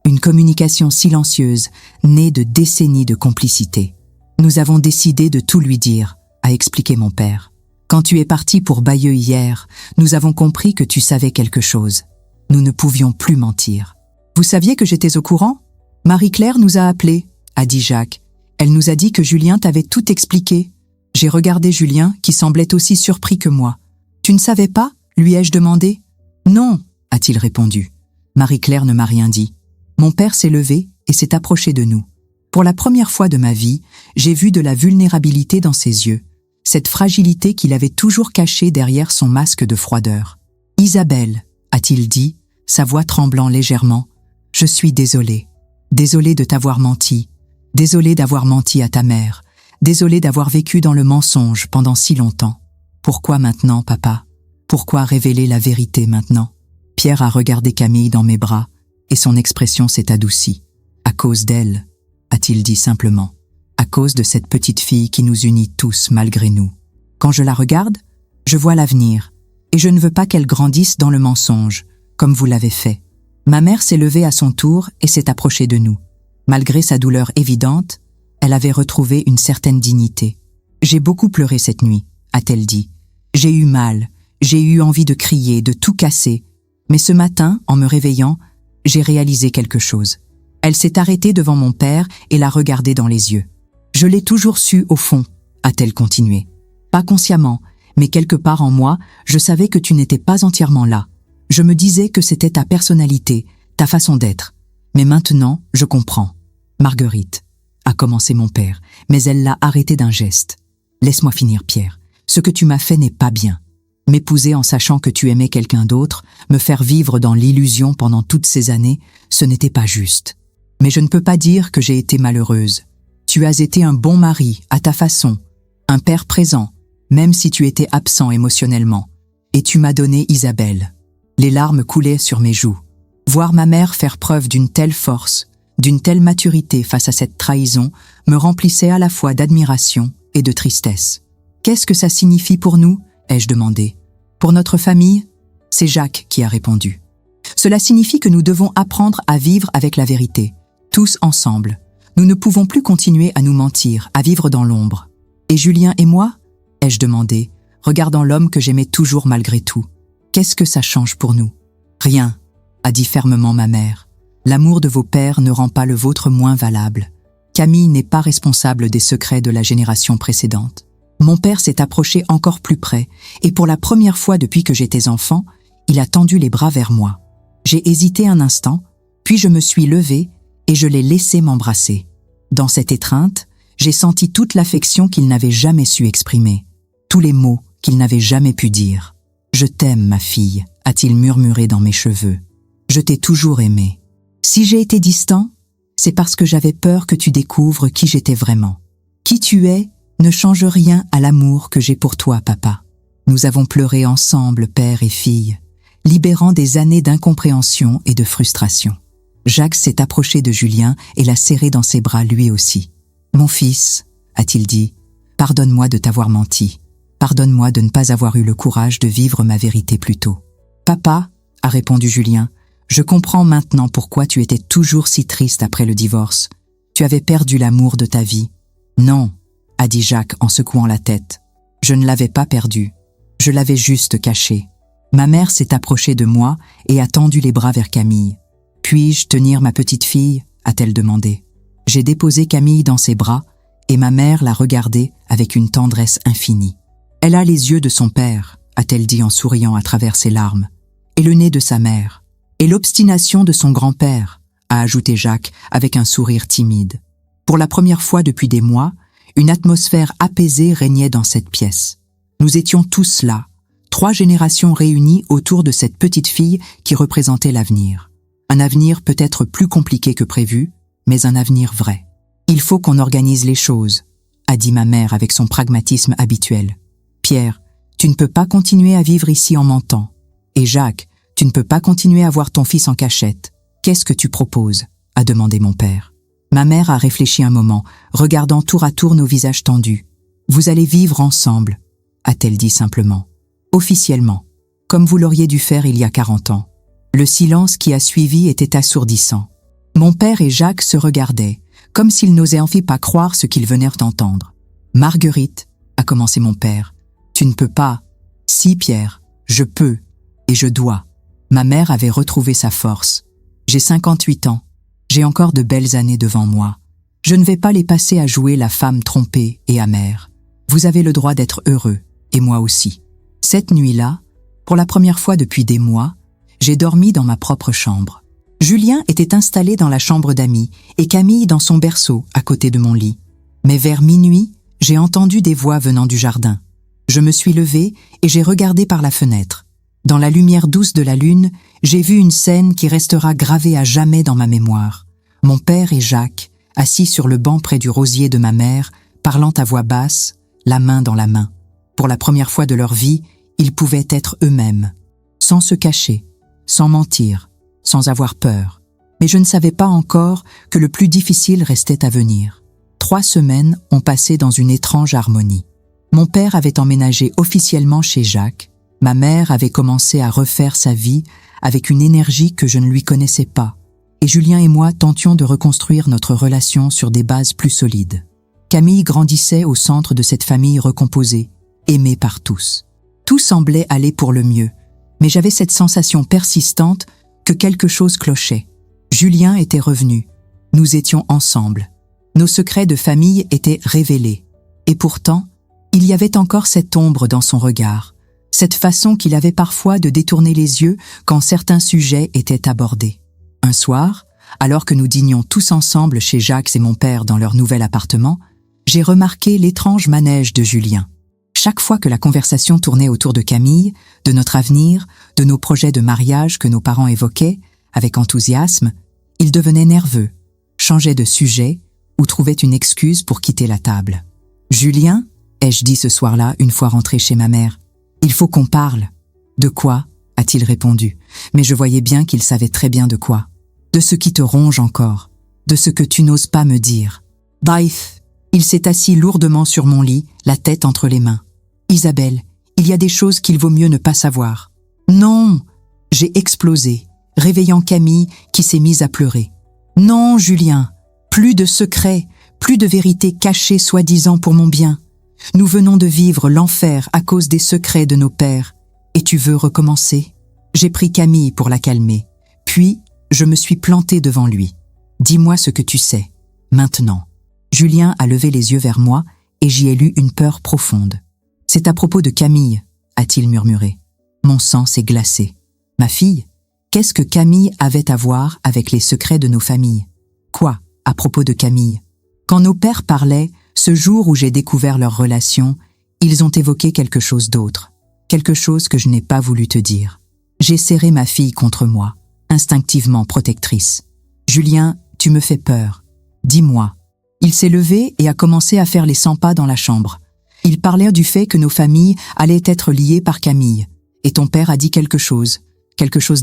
Une communication silencieuse, née de décennies de complicité. « Nous avons décidé de tout lui dire », a expliqué mon père. « Quand tu es parti pour Bayeux hier, nous avons compris que tu savais quelque chose. Nous ne pouvions plus mentir. »« Vous saviez que j'étais au courant ? Marie-Claire nous a appelés, » a dit Jacques. « Elle nous a dit que Julien t'avait tout expliqué. » J'ai regardé Julien qui semblait aussi surpris que moi. « Tu ne savais pas ?» Lui ai-je demandé? Non, a-t-il répondu. Marie-Claire ne m'a rien dit. Mon père s'est levé et s'est approché de nous. Pour la première fois de ma vie, j'ai vu de la vulnérabilité dans ses yeux, cette fragilité qu'il avait toujours cachée derrière son masque de froideur. « Isabelle, a-t-il dit, sa voix tremblant légèrement, je suis désolé. Désolé de t'avoir menti. Désolé d'avoir menti à ta mère. Désolé d'avoir vécu dans le mensonge pendant si longtemps. Pourquoi maintenant, papa? Pourquoi révéler la vérité maintenant ?» Pierre a regardé Camille dans mes bras et son expression s'est adoucie. « À cause d'elle, a-t-il dit simplement. À cause de cette petite fille qui nous unit tous malgré nous. Quand je la regarde, je vois l'avenir et je ne veux pas qu'elle grandisse dans le mensonge, comme vous l'avez fait. » Ma mère s'est levée à son tour et s'est approchée de nous. Malgré sa douleur évidente, elle avait retrouvé une certaine dignité. « J'ai beaucoup pleuré cette nuit, a-t-elle dit. J'ai eu mal, j'ai eu envie de crier, de tout casser. Mais ce matin, en me réveillant, j'ai réalisé quelque chose. » Elle s'est arrêtée devant mon père et l'a regardé dans les yeux. « Je l'ai toujours su au fond, a-t-elle continué. Pas consciemment, mais quelque part en moi, je savais que tu n'étais pas entièrement là. Je me disais que c'était ta personnalité, ta façon d'être. Mais maintenant, je comprends. Marguerite, a commencé mon père, mais elle l'a arrêté d'un geste. Laisse-moi finir, Pierre. Ce que tu m'as fait n'est pas bien. M'épouser en sachant que tu aimais quelqu'un d'autre, me faire vivre dans l'illusion pendant toutes ces années, ce n'était pas juste. Mais je ne peux pas dire que j'ai été malheureuse. Tu as été un bon mari, à ta façon, un père présent, même si tu étais absent émotionnellement. Et tu m'as donné Isabelle. » Les larmes coulaient sur mes joues. Voir ma mère faire preuve d'une telle force, d'une telle maturité face à cette trahison, me remplissait à la fois d'admiration et de tristesse. « Qu'est-ce que ça signifie pour nous ?» ai-je demandé. « Pour notre famille ?» C'est Jacques qui a répondu. « Cela signifie que nous devons apprendre à vivre avec la vérité, tous ensemble. Nous ne pouvons plus continuer à nous mentir, à vivre dans l'ombre. »« Et Julien et moi ?» ai-je demandé, regardant l'homme que j'aimais toujours malgré tout. « Qu'est-ce que ça change pour nous ?»« Rien, » a dit fermement ma mère. « L'amour de vos pères ne rend pas le vôtre moins valable. Camille n'est pas responsable des secrets de la génération précédente. » Mon père s'est approché encore plus près, et pour la première fois depuis que j'étais enfant, il a tendu les bras vers moi. J'ai hésité un instant, puis je me suis levée et je l'ai laissé m'embrasser. Dans cette étreinte, j'ai senti toute l'affection qu'il n'avait jamais su exprimer, tous les mots qu'il n'avait jamais pu dire. « Je t'aime, ma fille », a-t-il murmuré dans mes cheveux. « Je t'ai toujours aimée. Si j'ai été distant, c'est parce que j'avais peur que tu découvres qui j'étais vraiment. Qui tu es ne change rien à l'amour que j'ai pour toi, papa. Nous avons pleuré ensemble, père et fille, libérant des années d'incompréhension et de frustration. » Jacques s'est approché de Julien et l'a serré dans ses bras lui aussi. « Mon fils, » a-t-il dit, « pardonne-moi de t'avoir menti. Pardonne-moi de ne pas avoir eu le courage de vivre ma vérité plus tôt. »« Papa, » a répondu Julien, « je comprends maintenant pourquoi tu étais toujours si triste après le divorce. Tu avais perdu l'amour de ta vie. »« Non, » a dit Jacques en secouant la tête. « Je ne l'avais pas perdu. Je l'avais juste caché. » Ma mère s'est approchée de moi et a tendu les bras vers Camille. « Puis-je tenir ma petite fille ?» a-t-elle demandé. J'ai déposé Camille dans ses bras et ma mère l'a regardée avec une tendresse infinie. « Elle a les yeux de son père », a-t-elle dit en souriant à travers ses larmes, « et le nez de sa mère, et l'obstination de son grand-père », a ajouté Jacques avec un sourire timide. Pour la première fois depuis des mois, une atmosphère apaisée régnait dans cette pièce. Nous étions tous là, 3 générations réunies autour de cette petite fille qui représentait l'avenir. Un avenir peut-être plus compliqué que prévu, mais un avenir vrai. « Il faut qu'on organise les choses », a dit ma mère avec son pragmatisme habituel. « Pierre, tu ne peux pas continuer à vivre ici en mentant. Et Jacques, tu ne peux pas continuer à voir ton fils en cachette. Qu'est-ce que tu proposes ?» a demandé mon père. Ma mère a réfléchi un moment, regardant tour à tour nos visages tendus. « Vous allez vivre ensemble », a-t-elle dit simplement. « Officiellement, comme vous l'auriez dû faire il y a 40 ans. » Le silence qui a suivi était assourdissant. Mon père et Jacques se regardaient, comme s'ils n'osaient enfin pas croire ce qu'ils venaient d'entendre. « Marguerite, » a commencé mon père, « tu ne peux pas. »« Si, Pierre, je peux, et je dois. » Ma mère avait retrouvé sa force. « J'ai 58 ans. J'ai encore de belles années devant moi. Je ne vais pas les passer à jouer la femme trompée et amère. Vous avez le droit d'être heureux, et moi aussi. » Cette nuit-là, Pour la première fois depuis des mois, j'ai dormi dans ma propre chambre. Julien était installé dans la chambre d'amis et Camille dans son berceau à côté de mon lit. Mais vers minuit, j'ai entendu des voix venant du jardin. Je me suis levée et j'ai regardé par la fenêtre. Dans la lumière douce de la lune, j'ai vu une scène qui restera gravée à jamais dans ma mémoire. Mon père et Jacques, assis sur le banc près du rosier de ma mère, parlant à voix basse, la main dans la main. Pour la première fois de leur vie, ils pouvaient être eux-mêmes, sans se cacher, sans mentir, sans avoir peur. Mais je ne savais pas encore que le plus difficile restait à venir. 3 semaines ont passé dans une étrange harmonie. Mon père avait emménagé officiellement chez Jacques, ma mère avait commencé à refaire sa vie avec une énergie que je ne lui connaissais pas, et Julien et moi tentions de reconstruire notre relation sur des bases plus solides. Camille grandissait au centre de cette famille recomposée, aimée par tous. Tout semblait aller pour le mieux, mais j'avais cette sensation persistante que quelque chose clochait. Julien était revenu. Nous étions ensemble. Nos secrets de famille étaient révélés. Et pourtant, il y avait encore cette ombre dans son regard, cette façon qu'il avait parfois de détourner les yeux quand certains sujets étaient abordés. Un soir, alors que nous dînions tous ensemble chez Jacques et mon père dans leur nouvel appartement, j'ai remarqué l'étrange manège de Julien. Chaque fois que la conversation tournait autour de Camille, de notre avenir, de nos projets de mariage que nos parents évoquaient, avec enthousiasme, il devenait nerveux, changeait de sujet ou trouvait une excuse pour quitter la table. « Julien » ai-je dit ce soir-là une fois rentré chez ma mère. « Il faut qu'on parle. »« De quoi ?» a-t-il répondu, mais je voyais bien qu'il savait très bien de quoi. « De ce qui te ronge encore, de ce que tu n'oses pas me dire. » Bref, il s'est assis lourdement sur mon lit, la tête entre les mains. « Isabelle, il y a des choses qu'il vaut mieux ne pas savoir. »« Non !» J'ai explosé, réveillant Camille qui s'est mise à pleurer. « Non, Julien, plus de secrets, plus de vérités cachées soi-disant pour mon bien. Nous venons de vivre l'enfer à cause des secrets de nos pères. Et tu veux recommencer ?» J'ai pris Camille pour la calmer. Puis, je me suis plantée devant lui. « Dis-moi ce que tu sais, maintenant. » Julien a levé les yeux vers moi et j'y ai lu une peur profonde. « C'est à propos de Camille, » a-t-il murmuré. Mon sang s'est glacé. « Ma fille, qu'est-ce que Camille avait à voir avec les secrets de nos familles ? » « Quoi, à propos de Camille ? Quand nos pères parlaient, ce jour où j'ai découvert leur relation, ils ont évoqué quelque chose d'autre, quelque chose que je n'ai pas voulu te dire. J'ai serré ma fille contre moi, instinctivement protectrice. « Julien, tu me fais peur. Dis-moi. » Il s'est levé et a commencé à faire les 100 pas dans la chambre. Il parlait du fait que nos familles allaient être liées par Camille. Et ton père a dit quelque chose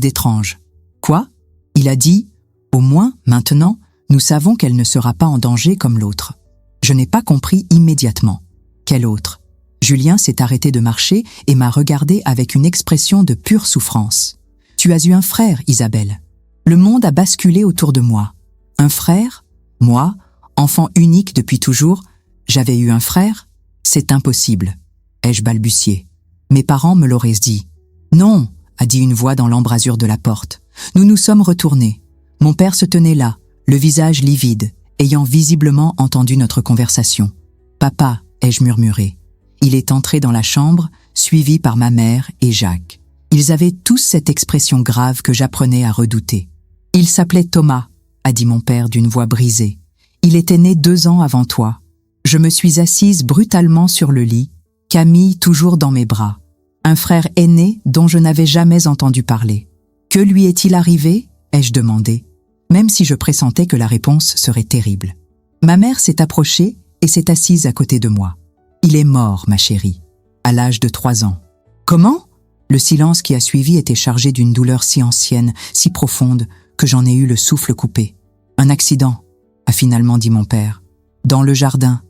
d'étrange. « Quoi ?» Il a dit « Au moins, maintenant, nous savons qu'elle ne sera pas en danger comme l'autre. » Je n'ai pas compris immédiatement. Quel autre ? Julien s'est arrêté de marcher et m'a regardé avec une expression de pure souffrance. « Tu as eu un frère, Isabelle. Le monde a basculé autour de moi. Un frère ? Moi, enfant unique depuis toujours, j'avais eu un frère ? C'est impossible. » ai-je balbutié. Mes parents me l'auraient dit. « Non !» a dit une voix dans l'embrasure de la porte. Nous nous sommes retournés. Mon père se tenait là, le visage livide, ayant visiblement entendu notre conversation. « Papa !» ai-je murmuré. Il est entré dans la chambre, suivi par ma mère et Jacques. Ils avaient tous cette expression grave que j'apprenais à redouter. « Il s'appelait Thomas », a dit mon père d'une voix brisée. « Il était né 2 ans avant toi. » Je me suis assise brutalement sur le lit, Camille toujours dans mes bras. Un frère aîné dont je n'avais jamais entendu parler. « Que lui est-il arrivé ?» ai-je demandé, même si je pressentais que la réponse serait terrible. Ma mère s'est approchée et s'est assise à côté de moi. « Il est mort, ma chérie, à l'âge de 3 ans. »« Comment ?» Le silence qui a suivi était chargé d'une douleur si ancienne, si profonde, que j'en ai eu le souffle coupé. « Un accident, » a finalement dit mon père. « Dans le jardin.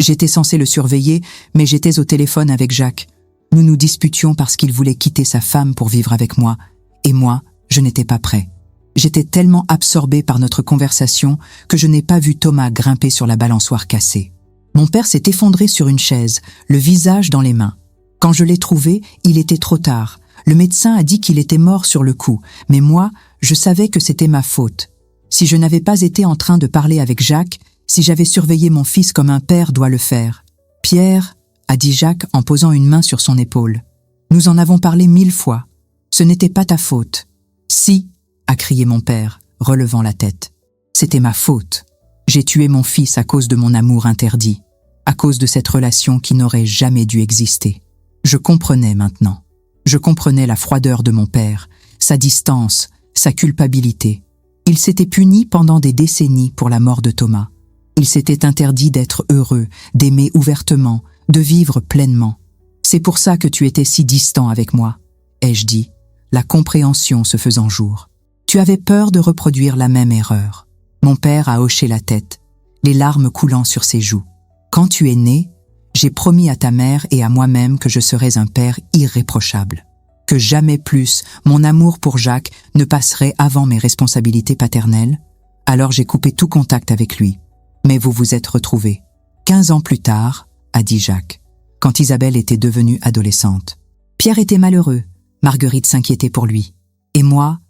J'étais censé le surveiller, mais j'étais au téléphone avec Jacques. Nous nous disputions parce qu'il voulait quitter sa femme pour vivre avec moi, et moi, je n'étais pas prêt. J'étais tellement absorbé par notre conversation que je n'ai pas vu Thomas grimper sur la balançoire cassée. Mon père s'est effondré sur une chaise, le visage dans les mains. Quand je l'ai trouvé, il était trop tard. Le médecin a dit qu'il était mort sur le coup, mais moi, je savais que c'était ma faute. Si je n'avais pas été en train de parler avec Jacques, si j'avais surveillé mon fils comme un père doit le faire. « Pierre » a dit Jacques en posant une main sur son épaule. « Nous en avons parlé 1000 fois. Ce n'était pas ta faute. Si, a crié mon père, relevant la tête. C'était ma faute. J'ai tué mon fils à cause de mon amour interdit, à cause de cette relation qui n'aurait jamais dû exister. Je comprenais maintenant. Je comprenais la froideur de mon père, sa distance, sa culpabilité. Il s'était puni pendant des décennies pour la mort de Thomas. Il s'était interdit d'être heureux, d'aimer ouvertement, de vivre pleinement. C'est pour ça que tu étais si distant avec moi, ai-je dit, la compréhension se faisant jour. Tu avais peur de reproduire la même erreur. Mon père a hoché la tête, les larmes coulant sur ses joues. Quand tu es né, j'ai promis à ta mère et à moi-même que je serais un père irréprochable, que jamais plus mon amour pour Jacques ne passerait avant mes responsabilités paternelles. Alors j'ai coupé tout contact avec lui. Mais vous vous êtes retrouvés. 15 ans plus tard, a dit Jacques, quand Isabelle était devenue adolescente. Pierre était malheureux, Marguerite s'inquiétait pour lui. Et moi,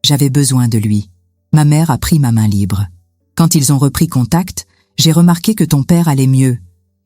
j'avais besoin de lui. Ma mère a pris ma main libre. Quand ils ont repris contact, j'ai remarqué que ton père allait mieux.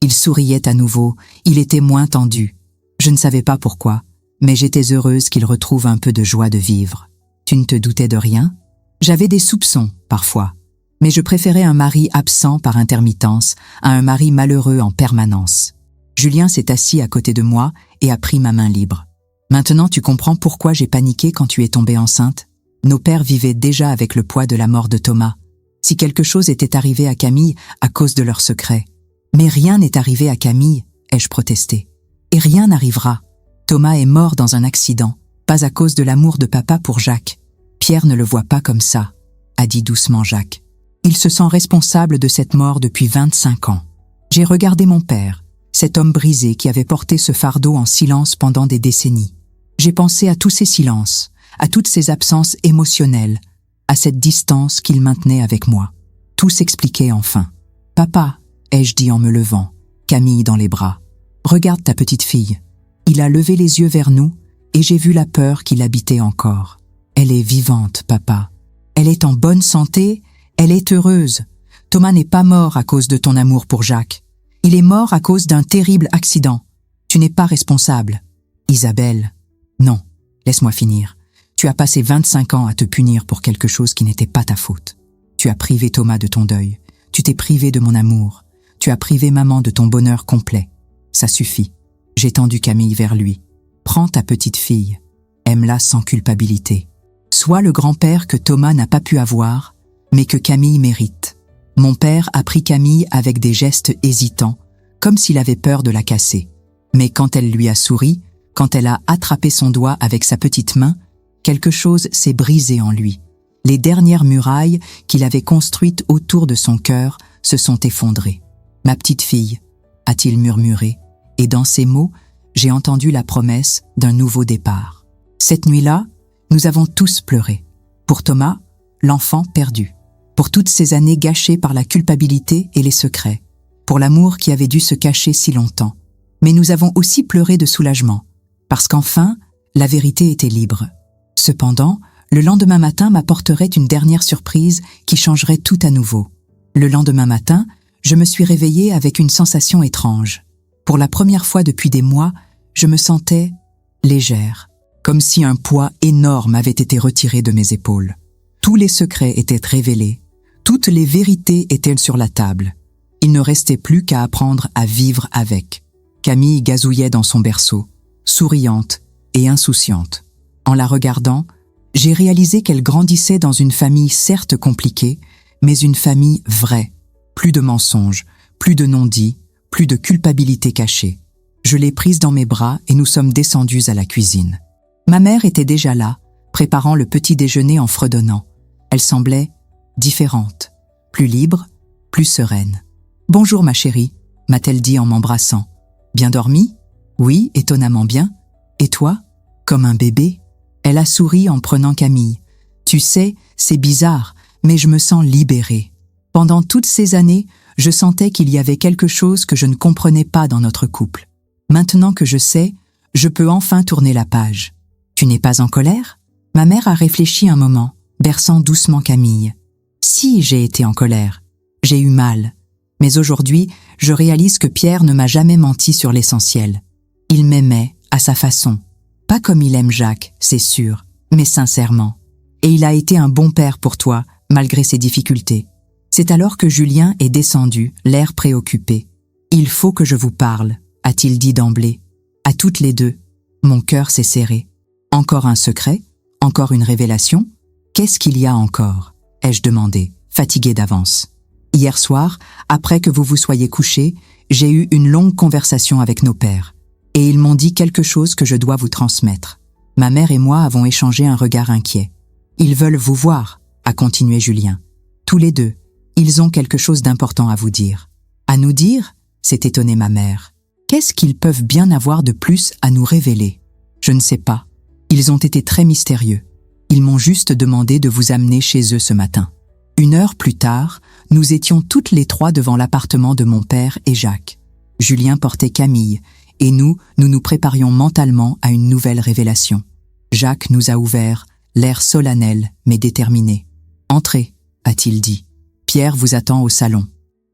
Il souriait à nouveau, il était moins tendu. Je ne savais pas pourquoi, mais j'étais heureuse qu'il retrouve un peu de joie de vivre. Tu ne te doutais de rien? J'avais des soupçons, parfois. Mais je préférais un mari absent par intermittence à un mari malheureux en permanence. Julien s'est assis à côté de moi et a pris ma main libre. Maintenant tu comprends pourquoi j'ai paniqué quand tu es tombée enceinte? Nos pères vivaient déjà avec le poids de la mort de Thomas. Si quelque chose était arrivé à Camille à cause de leur secret. Mais rien n'est arrivé à Camille, ai-je protesté. Et rien n'arrivera. Thomas est mort dans un accident, pas à cause de l'amour de papa pour Jacques. Pierre ne le voit pas comme ça, a dit doucement Jacques. Il se sent responsable de cette mort depuis 25 ans. J'ai regardé mon père, cet homme brisé qui avait porté ce fardeau en silence pendant des décennies. J'ai pensé à tous ces silences, à toutes ces absences émotionnelles, à cette distance qu'il maintenait avec moi. Tout s'expliquait enfin. « Papa », ai-je dit en me levant, Camille dans les bras. « Regarde ta petite fille. » Il a levé les yeux vers nous et j'ai vu la peur qui l'habitait encore. « Elle est vivante, papa. Elle est en bonne santé, elle est heureuse. Thomas n'est pas mort à cause de ton amour pour Jacques. Il est mort à cause d'un terrible accident. Tu n'es pas responsable. » Isabelle, non, laisse-moi finir. Tu as passé 25 ans à te punir pour quelque chose qui n'était pas ta faute. Tu as privé Thomas de ton deuil. Tu t'es privé de mon amour. Tu as privé maman de ton bonheur complet. Ça suffit. J'ai tendu Camille vers lui. Prends ta petite fille. Aime-la sans culpabilité. Sois le grand-père que Thomas n'a pas pu avoir, mais que Camille mérite. Mon père a pris Camille avec des gestes hésitants, comme s'il avait peur de la casser. Mais quand elle lui a souri, quand elle a attrapé son doigt avec sa petite main, quelque chose s'est brisé en lui. Les dernières murailles qu'il avait construites autour de son cœur se sont effondrées. « Ma petite fille », a-t-il murmuré, et dans ces mots, j'ai entendu la promesse d'un nouveau départ. Cette nuit-là, nous avons tous pleuré. Pour Thomas, l'enfant perdu. Pour toutes ces années gâchées par la culpabilité et les secrets. Pour l'amour qui avait dû se cacher si longtemps. Mais nous avons aussi pleuré de soulagement. Parce qu'enfin, la vérité était libre. Cependant, le lendemain matin m'apporterait une dernière surprise qui changerait tout à nouveau. Le lendemain matin, je me suis réveillée avec une sensation étrange. Pour la première fois depuis des mois, je me sentais légère, comme si un poids énorme avait été retiré de mes épaules. Tous les secrets étaient révélés, toutes les vérités étaient sur la table. Il ne restait plus qu'à apprendre à vivre avec. Camille gazouillait dans son berceau, souriante et insouciante. En la regardant, j'ai réalisé qu'elle grandissait dans une famille certes compliquée, mais une famille vraie. Plus de mensonges, plus de non-dits, plus de culpabilité cachée. Je l'ai prise dans mes bras et nous sommes descendus à la cuisine. Ma mère était déjà là, préparant le petit déjeuner en fredonnant. Elle semblait différente, plus libre, plus sereine. « Bonjour ma chérie », m'a-t-elle dit en m'embrassant. « Bien dormi ?»« Oui, étonnamment bien. Et toi ?»« Comme un bébé ?» Elle a souri en prenant Camille. « Tu sais, c'est bizarre, mais je me sens libérée. Pendant toutes ces années, je sentais qu'il y avait quelque chose que je ne comprenais pas dans notre couple. Maintenant que je sais, je peux enfin tourner la page. Tu n'es pas en colère ?» Ma mère a réfléchi un moment, berçant doucement Camille. « Si, j'ai été en colère. J'ai eu mal. Mais aujourd'hui, je réalise que Pierre ne m'a jamais menti sur l'essentiel. Il m'aimait à sa façon. Pas comme il aime Jacques, c'est sûr, mais sincèrement. Et il a été un bon père pour toi, malgré ses difficultés. C'est alors que Julien est descendu, l'air préoccupé. « Il faut que je vous parle », a-t-il dit d'emblée. À toutes les deux, mon cœur s'est serré. Encore un secret? Encore une révélation? Qu'est-ce qu'il y a encore? Ai-je demandé, fatigué d'avance. Hier soir, après que vous vous soyez couchés, j'ai eu une longue conversation avec nos pères. Et ils m'ont dit quelque chose que je dois vous transmettre. Ma mère et moi avons échangé un regard inquiet. Ils veulent vous voir, a continué Julien. Tous les deux, ils ont quelque chose d'important à vous dire. À nous dire? S'est étonnée ma mère. Qu'est-ce qu'ils peuvent bien avoir de plus à nous révéler? Je ne sais pas. Ils ont été très mystérieux. Ils m'ont juste demandé de vous amener chez eux ce matin. 1 heure plus tard, nous étions toutes les 3 devant l'appartement de mon père et Jacques. Julien portait Camille, et nous nous préparions mentalement à une nouvelle révélation. Jacques nous a ouvert, l'air solennel mais déterminé. « Entrez », a-t-il dit. « Pierre vous attend au salon. »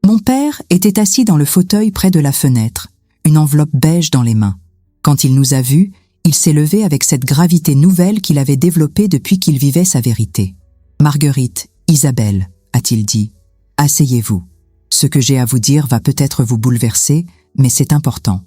Mon père était assis dans le fauteuil près de la fenêtre, une enveloppe beige dans les mains. Quand il nous a vus, il s'est levé avec cette gravité nouvelle qu'il avait développée depuis qu'il vivait sa vérité. « Marguerite, Isabelle, a-t-il dit, asseyez-vous. Ce que j'ai à vous dire va peut-être vous bouleverser, mais c'est important. »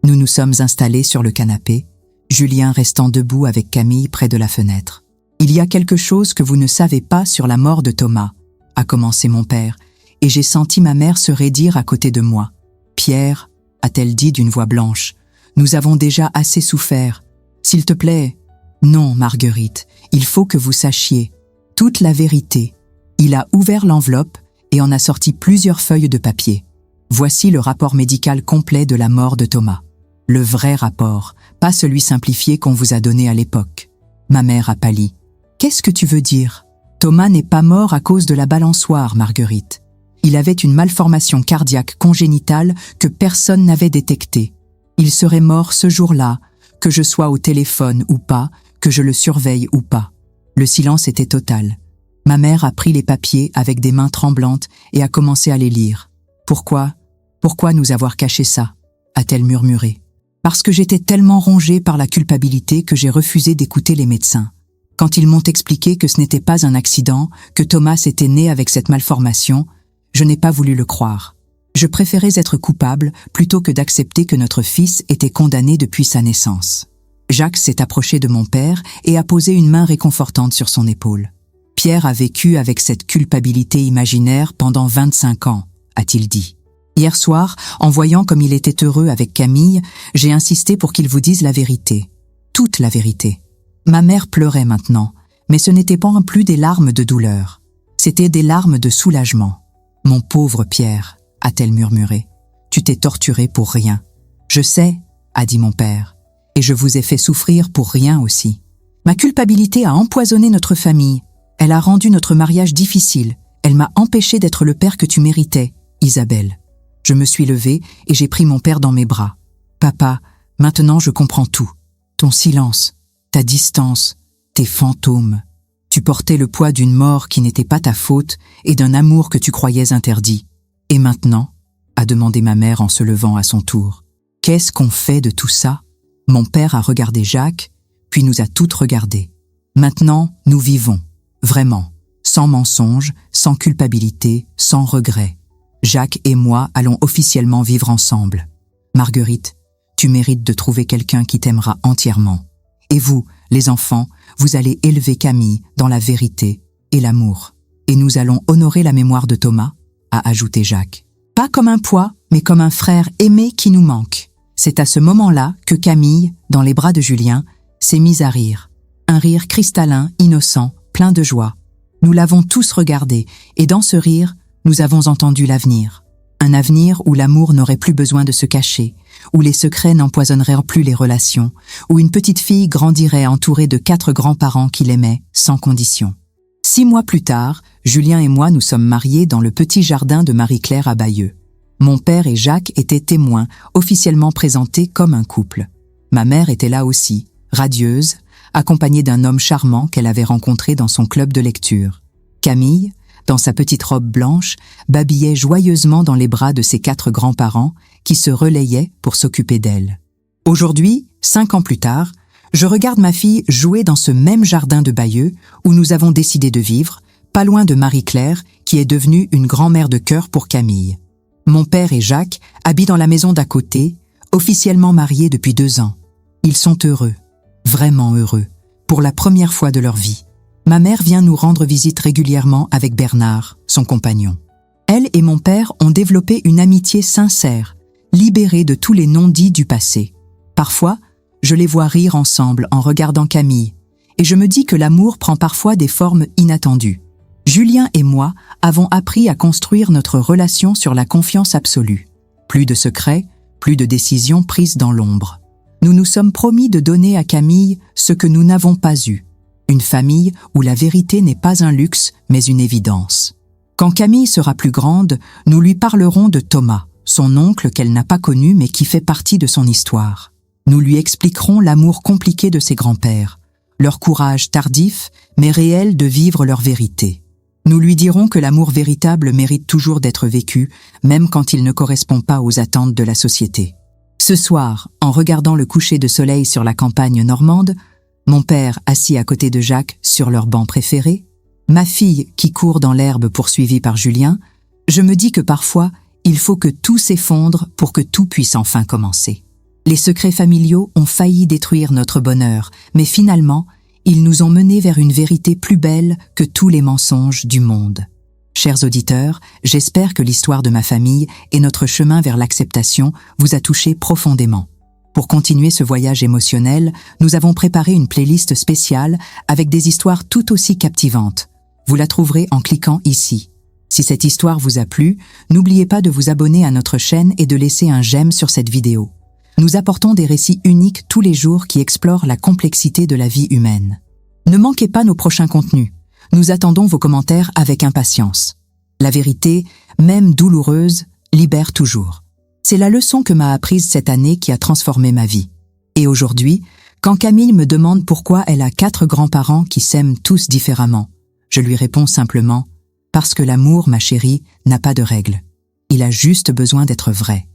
Nous nous sommes installés sur le canapé, Julien restant debout avec Camille près de la fenêtre. « Il y a quelque chose que vous ne savez pas sur la mort de Thomas, » a commencé mon père, et j'ai senti ma mère se raidir à côté de moi. « Pierre, » a-t-elle dit d'une voix blanche, « nous avons déjà assez souffert. S'il te plaît. » « Non, Marguerite, il faut que vous sachiez toute la vérité. » Il a ouvert l'enveloppe et en a sorti plusieurs feuilles de papier. Voici le rapport médical complet de la mort de Thomas. Le vrai rapport, pas celui simplifié qu'on vous a donné à l'époque. Ma mère a pâli. « Qu'est-ce que tu veux dire? Thomas n'est pas mort à cause de la balançoire, Marguerite. Il avait une malformation cardiaque congénitale que personne n'avait détectée. Il serait mort ce jour-là, que je sois au téléphone ou pas, que je le surveille ou pas. » Le silence était total. Ma mère a pris les papiers avec des mains tremblantes et a commencé à les lire. « Pourquoi nous avoir caché ça ?» a-t-elle murmuré. « Parce que j'étais tellement rongée par la culpabilité que j'ai refusé d'écouter les médecins. Quand ils m'ont expliqué que ce n'était pas un accident, que Thomas était né avec cette malformation, je n'ai pas voulu le croire. Je préférais être coupable plutôt que d'accepter que notre fils était condamné depuis sa naissance. » Jacques s'est approché de mon père et a posé une main réconfortante sur son épaule. « Pierre a vécu avec cette culpabilité imaginaire pendant 25 ans, a-t-il dit. Hier soir, en voyant comme il était heureux avec Camille, j'ai insisté pour qu'il vous dise la vérité. Toute la vérité. Ma mère pleurait maintenant, mais ce n'était pas plus des larmes de douleur. C'était des larmes de soulagement. « Mon pauvre Pierre, » a-t-elle murmuré, « tu t'es torturé pour rien. »« Je sais, » a dit mon père, « et je vous ai fait souffrir pour rien aussi. Ma culpabilité a empoisonné notre famille. Elle a rendu notre mariage difficile. Elle m'a empêché d'être le père que tu méritais, Isabelle. » Je me suis levée et j'ai pris mon père dans mes bras. « Papa, maintenant je comprends tout. Ton silence, ta distance, tes fantômes. Tu portais le poids d'une mort qui n'était pas ta faute et d'un amour que tu croyais interdit. Et maintenant ?» a demandé ma mère en se levant à son tour. « Qu'est-ce qu'on fait de tout ça ?» Mon père a regardé Jacques, puis nous a toutes regardées. « Maintenant, nous vivons, vraiment, sans mensonge, sans culpabilité, sans regret. Jacques et moi allons officiellement vivre ensemble. Marguerite, tu mérites de trouver quelqu'un qui t'aimera entièrement. Et vous, les enfants, vous allez élever Camille dans la vérité et l'amour. Et nous allons honorer la mémoire de Thomas, » a ajouté Jacques. « Pas comme un poids, mais comme un frère aimé qui nous manque. » C'est à ce moment-là que Camille, dans les bras de Julien, s'est mise à rire. Un rire cristallin, innocent, plein de joie. Nous l'avons tous regardé, et dans ce rire, nous avons entendu l'avenir. Un avenir où l'amour n'aurait plus besoin de se cacher, où les secrets n'empoisonneraient plus les relations, où une petite fille grandirait entourée de 4 grands-parents qui l'aimaient, sans condition. 6 mois plus tard, Julien et moi nous sommes mariés dans le petit jardin de Marie-Claire à Bayeux. Mon père et Jacques étaient témoins, officiellement présentés comme un couple. Ma mère était là aussi, radieuse, accompagnée d'un homme charmant qu'elle avait rencontré dans son club de lecture. Camille, dans sa petite robe blanche, babillait joyeusement dans les bras de ses 4 grands-parents qui se relayaient pour s'occuper d'elle. Aujourd'hui, 5 ans plus tard, je regarde ma fille jouer dans ce même jardin de Bayeux où nous avons décidé de vivre, pas loin de Marie-Claire, qui est devenue une grand-mère de cœur pour Camille. Mon père et Jacques habitent dans la maison d'à côté, officiellement mariés depuis 2 ans. Ils sont heureux, vraiment heureux, pour la première fois de leur vie. Ma mère vient nous rendre visite régulièrement avec Bernard, son compagnon. Elle et mon père ont développé une amitié sincère, libérée de tous les non-dits du passé. Parfois, je les vois rire ensemble en regardant Camille, et je me dis que l'amour prend parfois des formes inattendues. Julien et moi avons appris à construire notre relation sur la confiance absolue. Plus de secrets, plus de décisions prises dans l'ombre. Nous nous sommes promis de donner à Camille ce que nous n'avons pas eu. Une famille où la vérité n'est pas un luxe, mais une évidence. Quand Camille sera plus grande, nous lui parlerons de Thomas, son oncle qu'elle n'a pas connu mais qui fait partie de son histoire. Nous lui expliquerons l'amour compliqué de ses grands-pères, leur courage tardif mais réel de vivre leur vérité. Nous lui dirons que l'amour véritable mérite toujours d'être vécu, même quand il ne correspond pas aux attentes de la société. Ce soir, en regardant le coucher de soleil sur la campagne normande, mon père assis à côté de Jacques sur leur banc préféré, ma fille qui court dans l'herbe poursuivie par Julien, je me dis que parfois, il faut que tout s'effondre pour que tout puisse enfin commencer. Les secrets familiaux ont failli détruire notre bonheur, mais finalement, ils nous ont menés vers une vérité plus belle que tous les mensonges du monde. Chers auditeurs, j'espère que l'histoire de ma famille et notre chemin vers l'acceptation vous a touché profondément. Pour continuer ce voyage émotionnel, nous avons préparé une playlist spéciale avec des histoires tout aussi captivantes. Vous la trouverez en cliquant ici. Si cette histoire vous a plu, n'oubliez pas de vous abonner à notre chaîne et de laisser un j'aime sur cette vidéo. Nous apportons des récits uniques tous les jours qui explorent la complexité de la vie humaine. Ne manquez pas nos prochains contenus. Nous attendons vos commentaires avec impatience. La vérité, même douloureuse, libère toujours. C'est la leçon que m'a apprise cette année qui a transformé ma vie. Et aujourd'hui, quand Camille me demande pourquoi elle a 4 grands-parents qui s'aiment tous différemment, je lui réponds simplement « Parce que l'amour, ma chérie, n'a pas de règles. Il a juste besoin d'être vrai. »